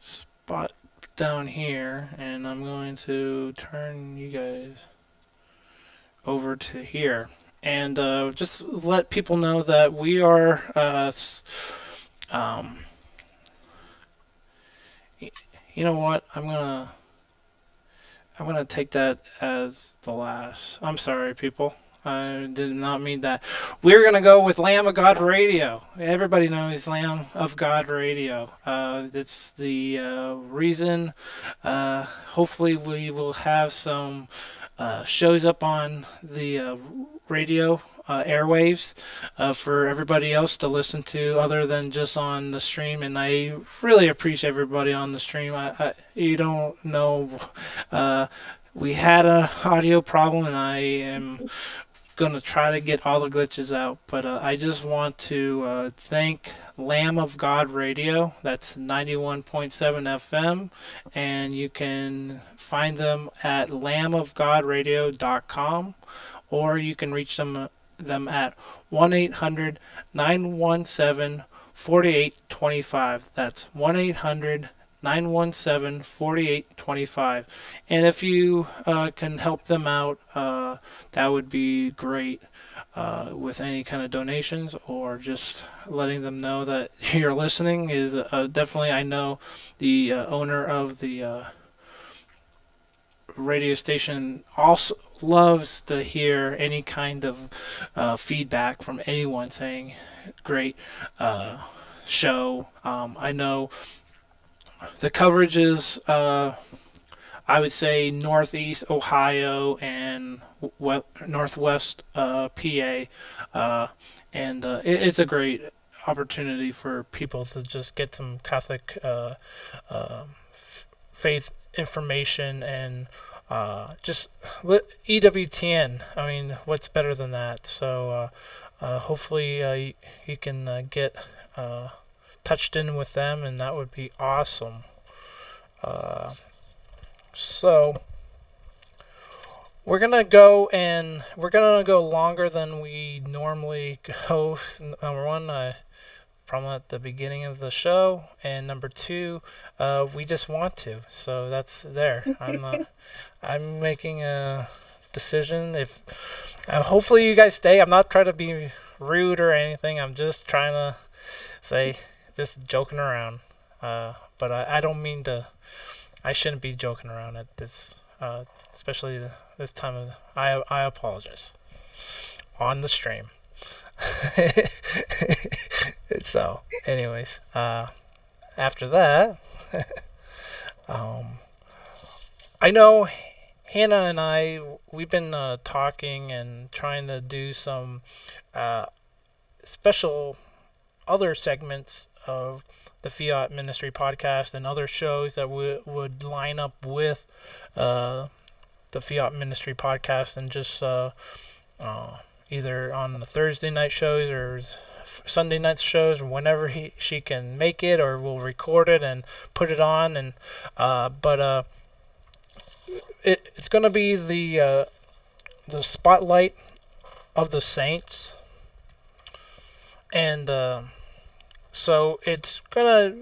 spot down here, and I'm going to turn you guys over to here. And just let people know that we are, um, you know what? I'm gonna take that as the last. I'm sorry, people. I did not mean that. We're gonna go with Lamb of God Radio. Everybody knows Lamb of God Radio. It's the reason. Hopefully, we will have some shows up on the radio airwaves for everybody else to listen to, other than just on the stream. And I really appreciate everybody on the stream. You don't know. Uh, we had an audio problem, and I am gonna try to get all the glitches out. But I just want to thank Lamb of God Radio. That's 91.7 FM, and you can find them at lambofgodradio.com, or you can reach them at 1-800-917-4825. That's 1-800-917-4825. And if you can help them out, that would be great with any kind of donations, or just letting them know that you're listening is definitely. I know the owner of the radio station also loves to hear any kind of feedback from anyone saying great uh, show. I know the coverage is I would say Northeast Ohio and Northwest PA, it's a great opportunity for people to just get some Catholic uh, faith information, and just EWTN. I mean, what's better than that? So hopefully you can get touched in with them, and that would be awesome. Uh, so we're gonna go longer than we normally go. Number one, problem at the beginning of the show, and number two, we just want to. So that's there. I'm making a decision. If hopefully you guys stay. I'm not trying to be rude or anything. I'm just trying to say, just joking around. But I don't mean to. I shouldn't be joking around at this, especially this time of. I apologize on the stream. So, anyways, after that, I know Hannah and we've been talking and trying to do some special other segments of the Fiat Ministry podcast and other shows that would line up with the Fiat Ministry podcast, and just either on the Thursday night shows or Sunday night shows whenever she can make it, or we'll record it and put it on. And but it's gonna be the spotlight of the saints, and so it's gonna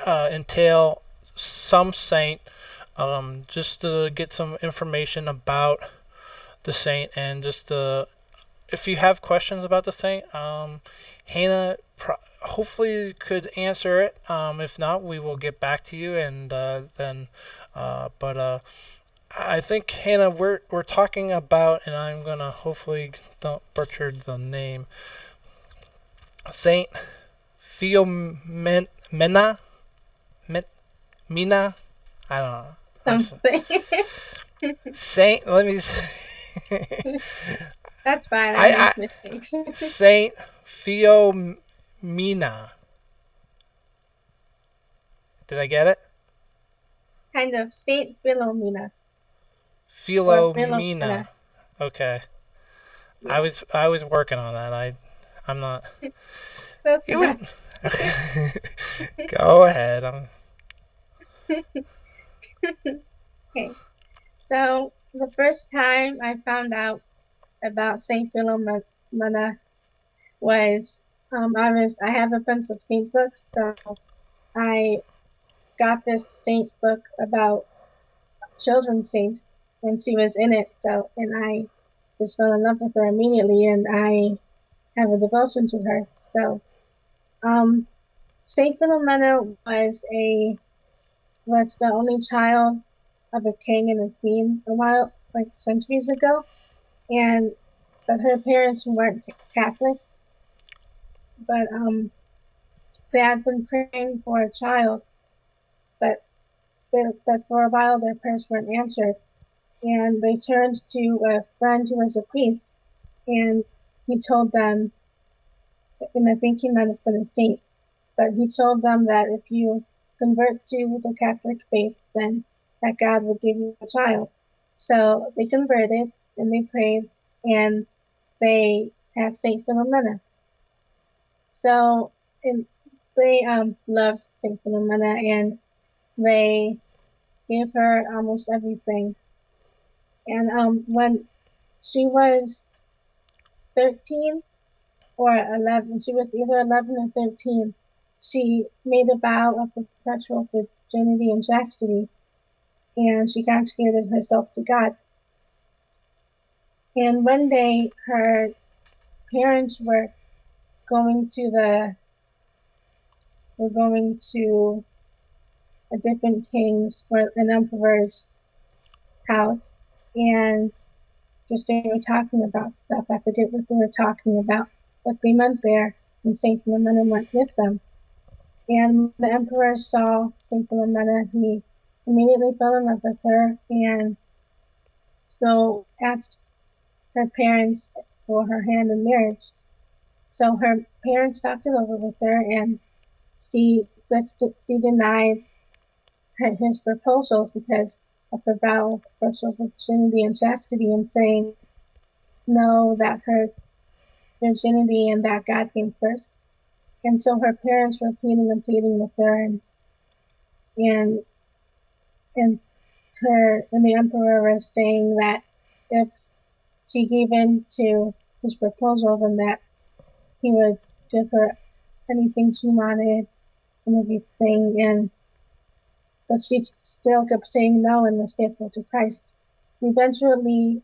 entail some saint, just to get some information about the saint, and just if you have questions about the saint, Hannah hopefully could answer it. If not, we will get back to you, and then, but I think Hannah, we're talking about, and I'm gonna hopefully don't butcher the name, Saint Philomena, Mena, Mina. I don't know. Something. Saint. Let me. That's fine. I I make mistakes. Saint Philomena. Did I get it? Kind of Saint Philomena or Philomena. Philomena. Okay. I Yeah. was I was working on that. I'm not. Close It enough. would. Okay. Go ahead. Okay. So the first time I found out about Saint Philomena was I have a bunch of saint books, so I got this saint book about children's saints, and she was in it. So and I just fell in love with her immediately, and I have a devotion to her. So um, Saint Philomena was the only child of a king and a queen a while like centuries ago, and but her parents weren't Catholic, but they had been praying for a child, but but for a while their prayers weren't answered, and they turned to a friend who was a priest, and he told them, and I think he might have been a saint, but he told them that if you convert to the Catholic faith, then that God would give you a child. So they converted and they prayed, and they had Saint Philomena. So and they loved Saint Philomena, and they gave her almost everything. And when she was 13 or 11, she was either 11 or 13, she made a vow of perpetual virginity and chastity, and she consecrated herself to God. And one day, her parents going to the were going to a different king's or an emperor's house, and just they were talking about stuff. I forget what they were talking about, but they went there, and Saint Philomena went with them. And the emperor saw Saint Philomena, he immediately fell in love with her, and so asked her parents for her hand in marriage. So her parents talked it over with her, and she denied his proposal because of her vow of partial virginity and chastity, and saying no, that her virginity and that God came first. And so her parents were pleading and pleading with her, and and and the emperor was saying that if she gave in to his proposal, then that he would give her anything she wanted and everything. And but she still kept saying no and was faithful to Christ. Eventually,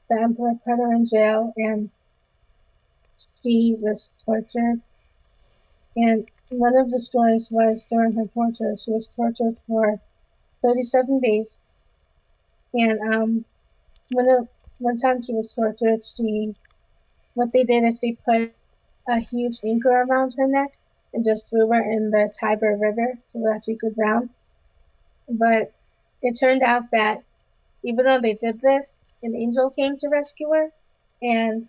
the emperor put her in jail, and she was tortured. And one of the stories was during her torture, she was tortured for 37 days. And one time she was tortured, what they did is they put a huge anchor around her neck and just threw her in the Tiber River so that she could drown. But it turned out that even though they did this, an angel came to rescue her, and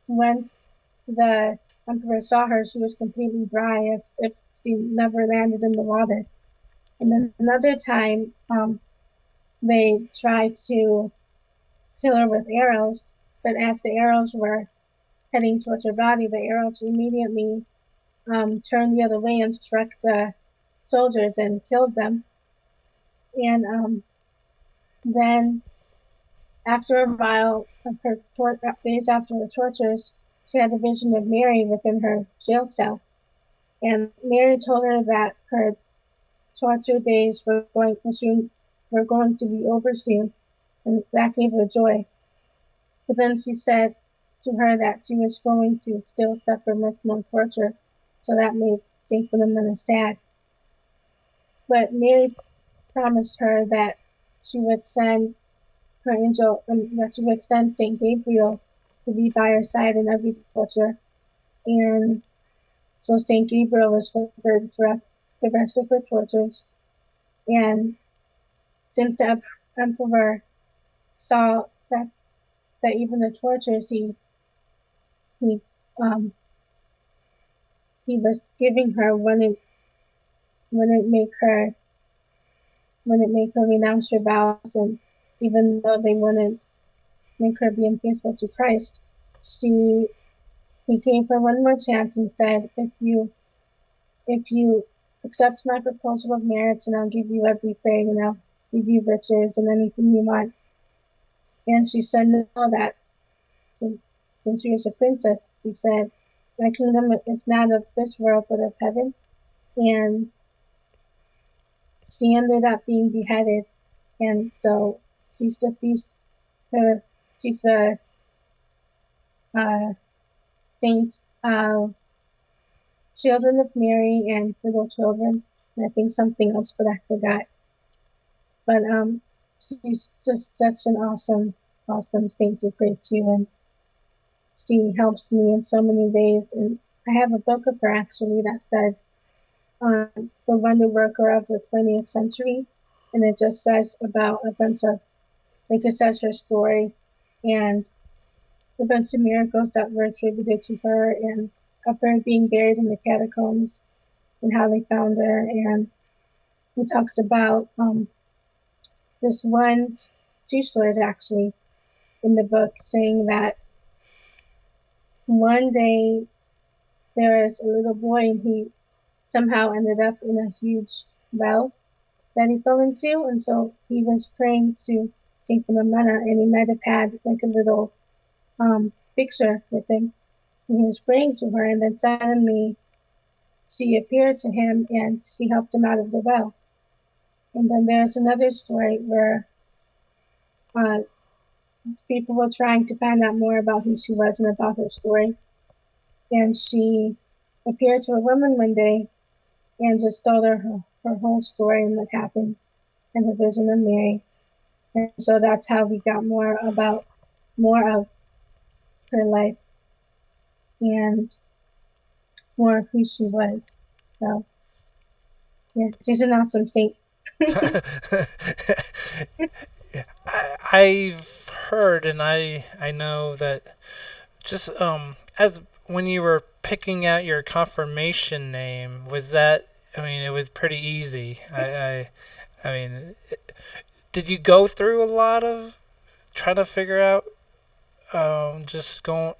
once the emperor saw her, she was completely dry as if she never landed in the water. And then another time, they tried to kill her with arrows, but as the arrows were heading towards her body, the arrow immediately turned the other way and struck the soldiers and killed them. And then, after a while of her days after her tortures, she had a vision of Mary within her jail cell. And Mary told her that her torture days were going to be over soon, and that gave her joy. But then she said to her that she was going to still suffer much more torture, so that made Saint Philomena sad. But Mary promised her that she would send her angel, that she would send Saint Gabriel to be by her side in every torture. And so Saint Gabriel was with her throughout the rest of her tortures. And since the emperor saw that even the tortures he um he was giving her when it make her when it make her renounce her vows, and even though they wouldn't make her be unfaithful to Christ, she he gave her one more chance and said, if you accept my proposal of marriage, and I'll give you everything, and I'll give you riches and anything you want. And she said no, that since, since she was a princess, she said, my kingdom is not of this world but of heaven. And she ended up being beheaded. And so she's the feast, her, she's the uh, saint of children of Mary and little children. And I think something else, but I forgot. But she's just such an awesome saint to pray to, and she helps me in so many ways. And I have a book of her actually that says the wonder worker of the 20th century, and it just says about a bunch of, like it says her story and a bunch of miracles that were attributed to her, and of her being buried in the catacombs and how they found her. And he talks about this one, two stories actually in the book, saying that one day there was a little boy and he somehow ended up in a huge well that he fell into, and so he was praying to Saint Philomena, and he might have had like a little picture with him. And he was praying to her, and then suddenly she appeared to him and she helped him out of the well. And then there's another story where uh, people were trying to find out more about who she was and about her story. And she appeared to a woman one day and just told her whole story and what happened and the vision of Mary. And so that's how we got more of her life and more of who she was. So yeah, she's an awesome saint. I've heard and I know that just as when you were picking out your confirmation name, was that, I mean, it was pretty easy. I mean, did you go through a lot of trying to figure out just going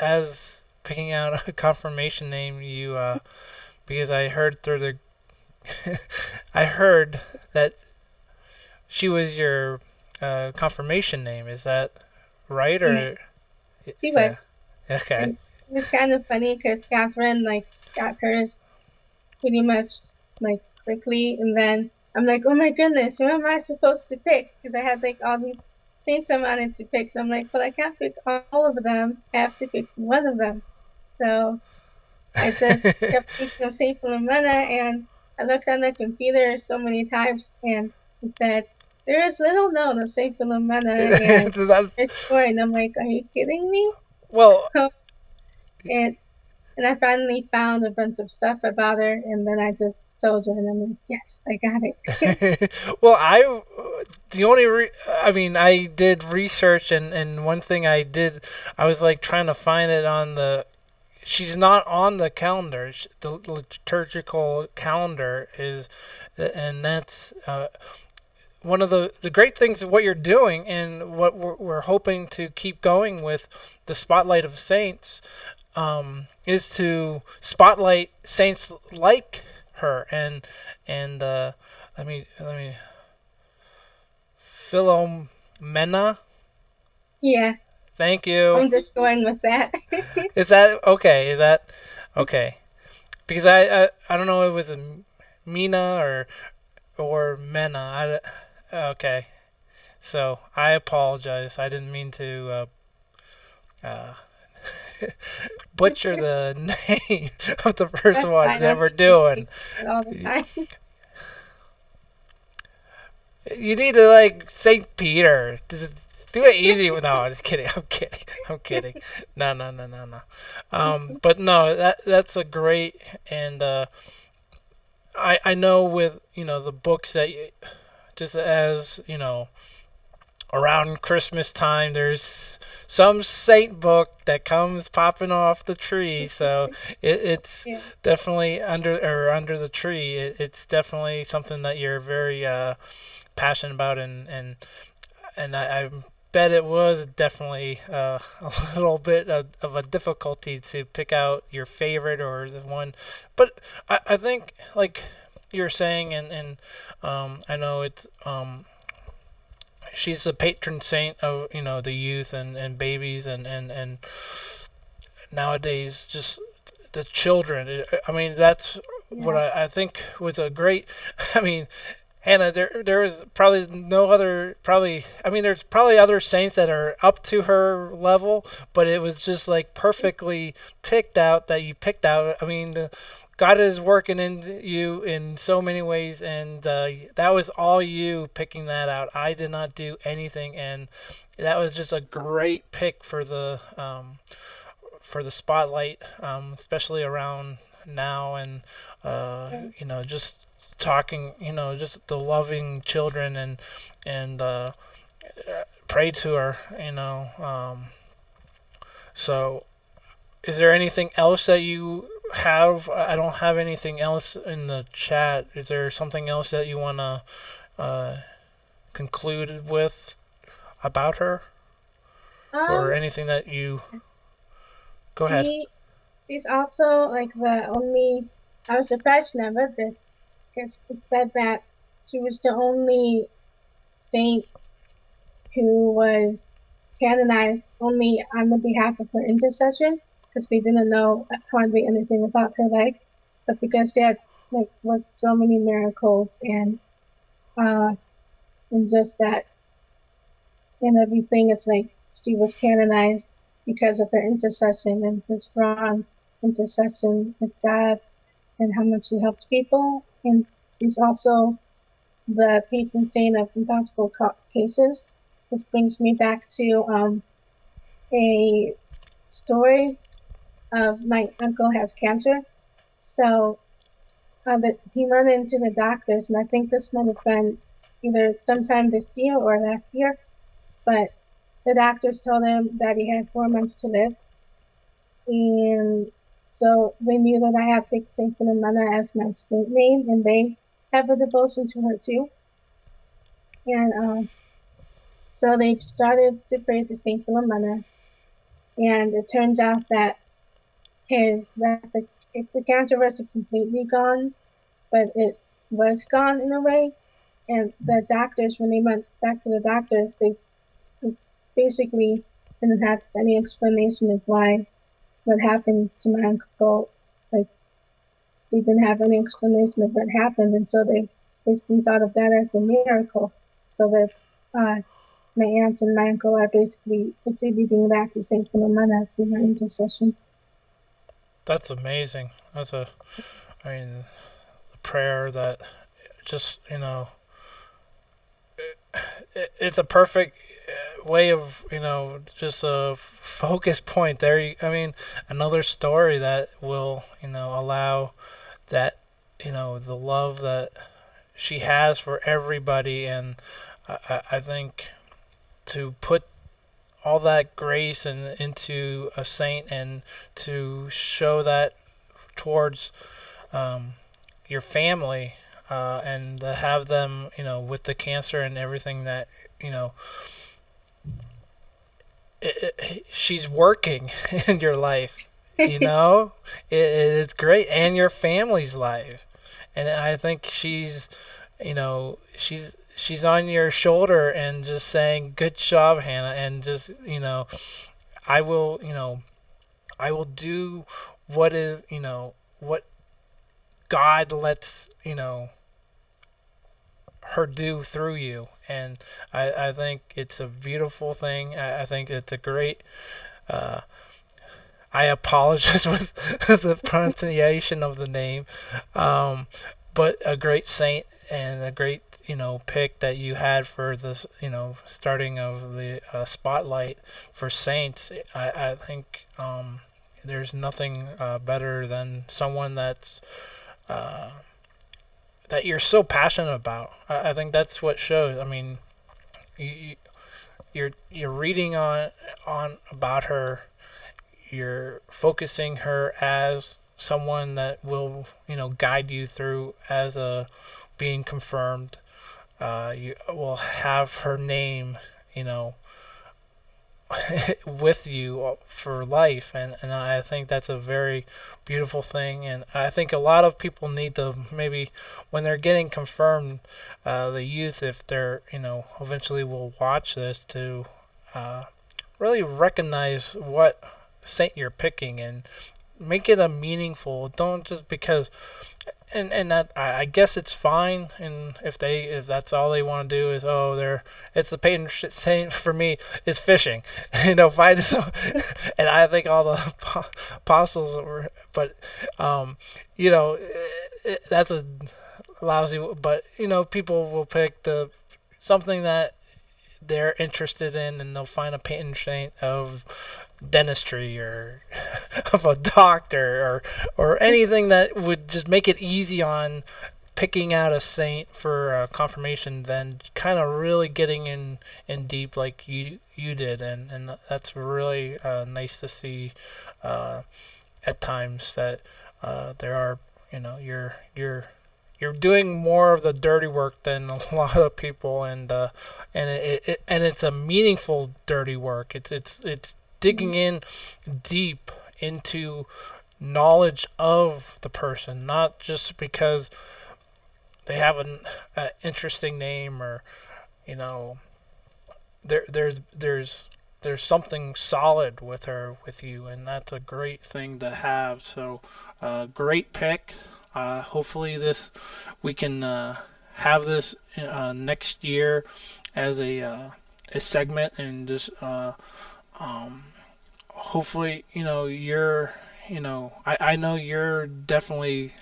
as picking out a confirmation name, you because I heard through the I heard that she was your confirmation name. Is that right? Yeah, Or she yeah, was. okay. And it was kind of funny because Catherine like got hers pretty much like quickly, and then I'm like, oh my goodness, who am I supposed to pick? Because I had like all these saints I wanted to pick. And I'm like, but I can't pick all of them. I have to pick one of them. So I just kept thinking of Saint Philomena, and I looked on the computer so many times, and it said there is little known of Saint Philomena and That's, her story. And I'm like, are you kidding me? well, So it and I finally found a bunch of stuff about her, and then I just told her, and I'm like, yes, I got it. well, the only I mean, I did research, and one thing I did, I was like trying to find it on the. She's not on the calendar. The liturgical calendar is, and that's one of the great things of what you're doing and what we're hoping to keep going with the Spotlight of Saints is to spotlight saints like her and let me Philomena. Yeah, Thank you. I'm just going with that. Is that okay? Is that okay? Because I don't know if it was a Mina or Mena. Okay. So I apologize. I didn't mean to uh, butcher the name of the person That's what fine. they I'm were make doing. mistakes like that all the time. You need to like Saint Peter. Do it easy. No, I'm just kidding. I'm kidding. I'm kidding. No, no, no, no, no. But no, that's a great and I know with the books that just as around Christmas time, there's some saint book that comes popping off the tree. So it's Yeah. definitely under the tree. It's definitely something that you're very passionate about, and I bet it was definitely a little bit of a difficulty to pick out your favorite or the one. But I think like you're saying, and I know it's she's the patron saint of the youth and babies and nowadays just the children. I mean that's what Yeah. I think was a great. I mean Hannah, there is probably no other probably I mean there's probably other saints that are up to her level, but it was just like perfectly picked out that you picked out. I mean God is working in you in so many ways, and that was all you picking that out. I did not do anything, and that was just a great pick for the spotlight, especially around now and Yeah. just talking, just the loving children and pray to her, So, is there anything else that you have? I don't have anything else in the chat. Is there something else that you want to uh, conclude with about her, or Um, anything that you? Go ahead. she is also like the only. I was surprised she never read this because it said that she was the only saint who was canonized only on the behalf of her intercession because they didn't know hardly anything about her life, but because she had like worked so many miracles uh and just that and everything, it's like she was canonized because of her intercession and her strong intercession with God and how much she helped people. And she's also the patron saint of impossible cases, which brings me back to a story of my uncle has cancer. So, but he went into the doctors, and I think this might have been either sometime this year or last year, but the doctors told him that he had 4 months to live. And so they knew that I had picked Saint Philomena as my saint name, and they have a devotion to her too. And so they started to pray to Saint Philomena, and it turns out that the cancer wasn't completely gone, but it was gone in a way. And the doctors, when they went back to the doctors, they basically didn't have any explanation of why what happened to my uncle. Like they didn't have any explanation of what happened, and so they basically thought of that as a miracle. So that my aunt and my uncle are basically attributing that to Saint Philomena through her intercession. That's amazing. I mean, a prayer that just it's a perfect way of just a focus point there. I mean, another story that will allow that the love that she has for everybody, and I think to put all that grace into a saint and to show that towards um, your family. and to have them, with the cancer and everything that, you know, she's working in your life. You know, it's great, and your family's life. And I think she's on your shoulder and just saying, "Good job, Hannah," and just, I will, I will do what God lets, her do through you. And I think it's a beautiful thing. I think it's a great. Uh, I apologize with the pronunciation of the name, um, but a great saint and a great, pick that you had for this, starting of the spotlight for saints. I think there's nothing better than someone uh, that you're so passionate about. I think that's what shows. I mean, you, you're reading on about her. You're focusing her as someone that will, guide you through as a being confirmed. You will have her name, you know, with you for life, and I think that's a very beautiful thing. And I think a lot of people need to, maybe when they're getting confirmed, the youth, if they're, eventually will watch this, to uh, really recognize what saint you're picking and make it a meaningful. Don't just because, and that, I guess it's fine. And if that's all they want to do is, oh, they're it's the patron saint for me is fishing, find some. And I think all the apostles were, but you know that's a lousy. But people will pick the something that they're interested in, and they'll find a patron saint of dentistry, or of a doctor, or anything that would just make it easy on picking out a saint for confirmation, than kind of really getting in deep like you did. And that's really nice to see at times that there are, you're doing more of the dirty work than a lot of people. And it's a meaningful dirty work. It's digging in deep into knowledge of the person, not just because they have an interesting name, or you know there's something solid with her, with you, and that's a great thing to have. So great pick. Hopefully this we can have this next year as a segment, and just hopefully, I know you're definitely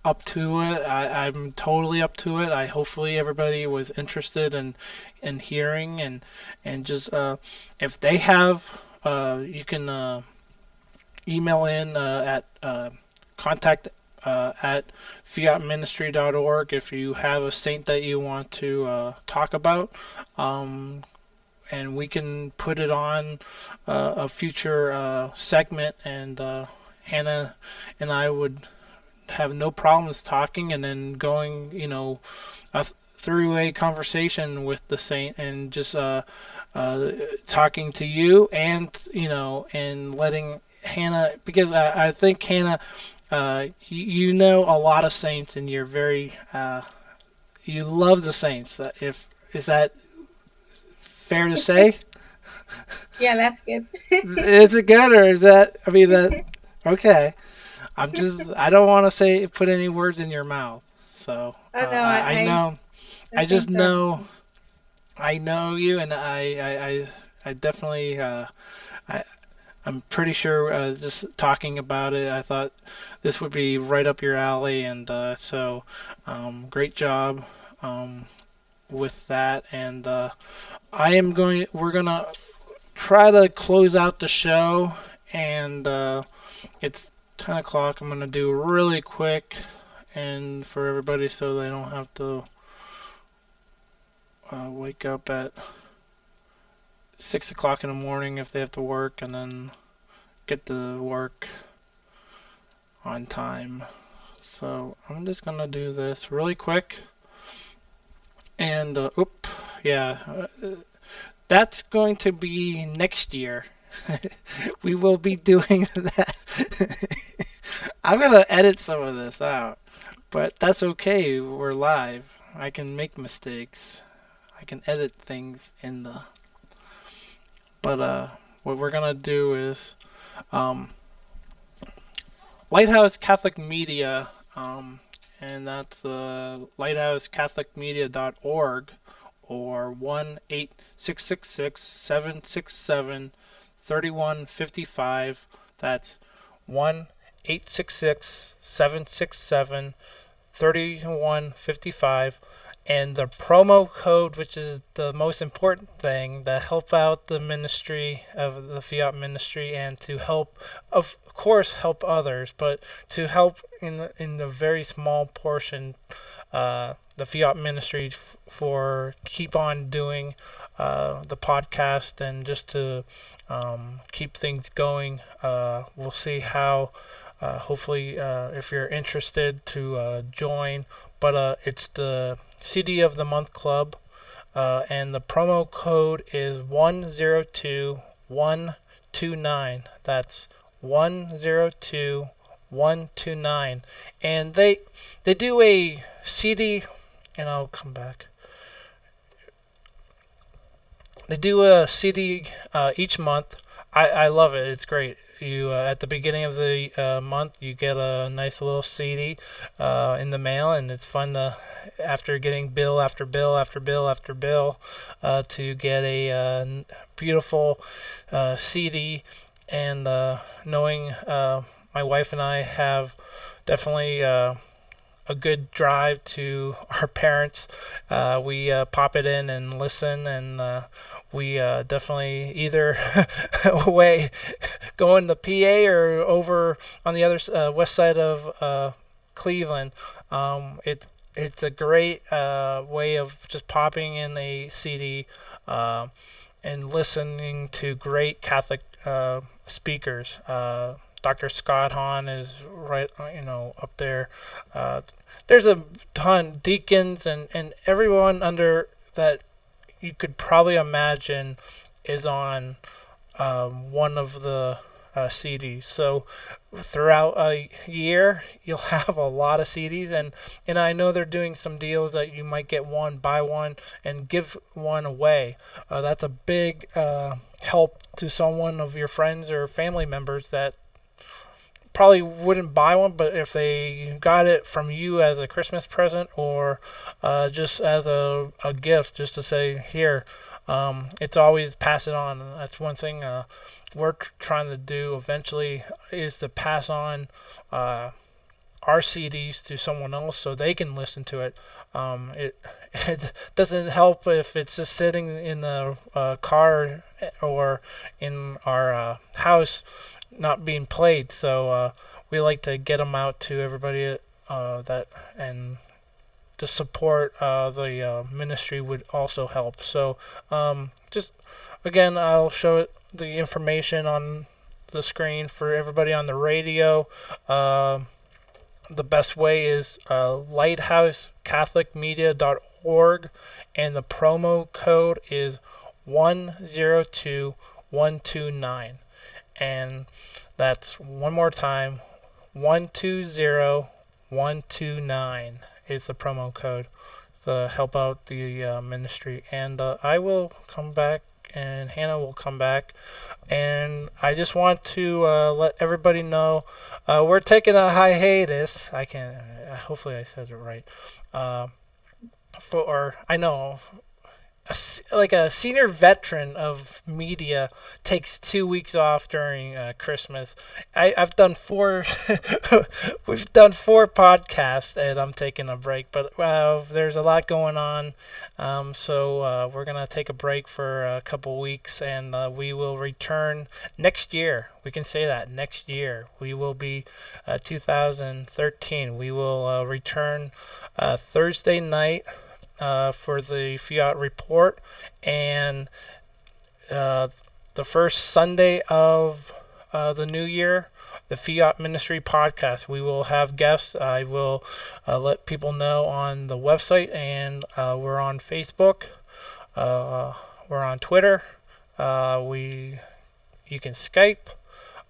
up to it. I'm totally up to it. I hopefully everybody was interested in hearing, and just if they have, you can email in at contact at fiatministry.org if you have a saint that you want to talk about. Um, and we can put it on a future segment, and Hannah and I would have no problems talking, and then going, through a conversation with the saint, and just talking to you, and and letting Hannah, because I think Hannah, you know a lot of saints, and you're very you love the saints. If is that fair to say? Yeah, that's good. Is it good, or is that? I mean that. Okay. I don't want to say put any words in your mouth. So Oh no, I know, the I just saints are know, awesome. I know you, and I definitely, I, I'm pretty sure, just talking about it, I thought this would be right up your alley. And so, great job, um, with that. And we're gonna try to close out the show, and it's 10 o'clock. I'm gonna do really quick, and for everybody, so they don't have to wake up at 6 o'clock in the morning if they have to work, and then get to work on time. So I'm just gonna do this really quick. And, yeah, that's going to be next year. We will be doing that. I'm gonna edit some of this out, but that's okay. We're live. I can make mistakes. I can edit things in the. But what we're gonna do is um, Lighthouse Catholic Media, and that's lighthousecatholicmedia.org or 1-866-767-3155. That's 1-866-767-3155. And the promo code, which is the most important thing, to help out the ministry of the Fiat ministry and to help, of course, help others, but to help in the very small portion, the Fiat ministry for keep on doing the podcast and just to keep things going. We'll see how. Hopefully, if you're interested to join, but it's the CD of the Month Club, and the promo code is 102129. That's 102129, and they do a CD, and I'll come back. They do a CD each month. I love it. It's great. You at the beginning of the month you get a nice little CD in the mail, and it's fun to after getting bill after bill after bill after bill to get a beautiful CD, and knowing my wife and I have definitely a good drive to our parents. We pop it in and listen, and we definitely either away going to PA or over on the other west side of Cleveland. It's a great way of just popping in a CD and listening to great Catholic speakers. Dr. Scott Hahn is right, up there. There's a ton, deacons and everyone under that you could probably imagine is on one of the CDs. So throughout a year, you'll have a lot of CDs, and I know they're doing some deals that you might get one, buy one, and give one away. That's a big help to someone of your friends or family members that probably wouldn't buy one, but if they got it from you as a Christmas present or just as a gift, just to say, here, it's always pass it on. That's one thing we're trying to do eventually is to pass on our CDs to someone else so they can listen to it. It doesn't help if it's just sitting in the car or in our house not being played. So we like to get them out to everybody that and to support the ministry would also help. So just again, I'll show it, the information on the screen for everybody on the radio. The best way is lighthousecatholicmedia.org, and the promo code is 102129. And that's one more time, 120129 is the promo code to help out the ministry. And I will come back, and Hannah will come back. And I just want to let everybody know we're taking a hiatus. I can hopefully I said it right. For I know like a senior veteran of media takes 2 weeks off during Christmas. I've done four. We've done four podcasts, and I'm taking a break. But there's a lot going on, so we're gonna take a break for a couple weeks, and we will return next year. We can say that next year we will be 2013. We will return Thursday night. For the Fiat Report, and the first Sunday of the new year, the Fiat Ministry podcast. We will have guests. I will let people know on the website, and we're on Facebook. Uh, we're on Twitter. We You can Skype.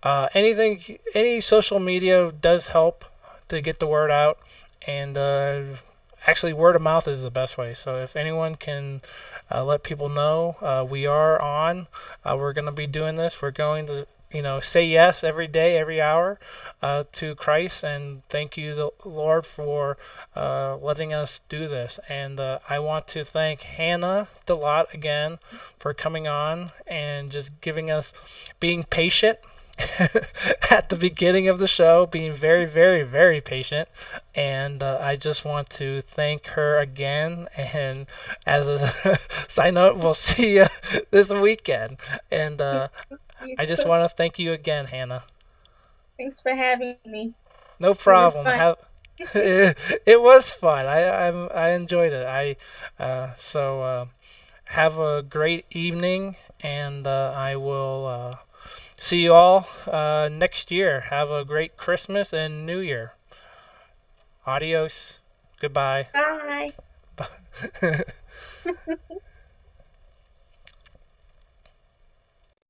Any social media does help to get the word out, and actually word of mouth is the best way. So if anyone can let people know, we are on. We're going to be doing this. We're going to say yes every day, every hour to Christ, and thank you, the Lord, for letting us do this. And I want to thank Hannah DeLaat again for coming on and just giving us being patient at the beginning of the show, being very, very, very patient. And I just want to thank her again. And as a side note, we'll see you this weekend. And You I just too. want to thank you again, Hannah. Thanks for having me. No It was problem. fun. Have it was fun. I enjoyed it. I so have a great evening, and I will see you all next year. Have a great Christmas and New Year. Adios. Goodbye. Bye.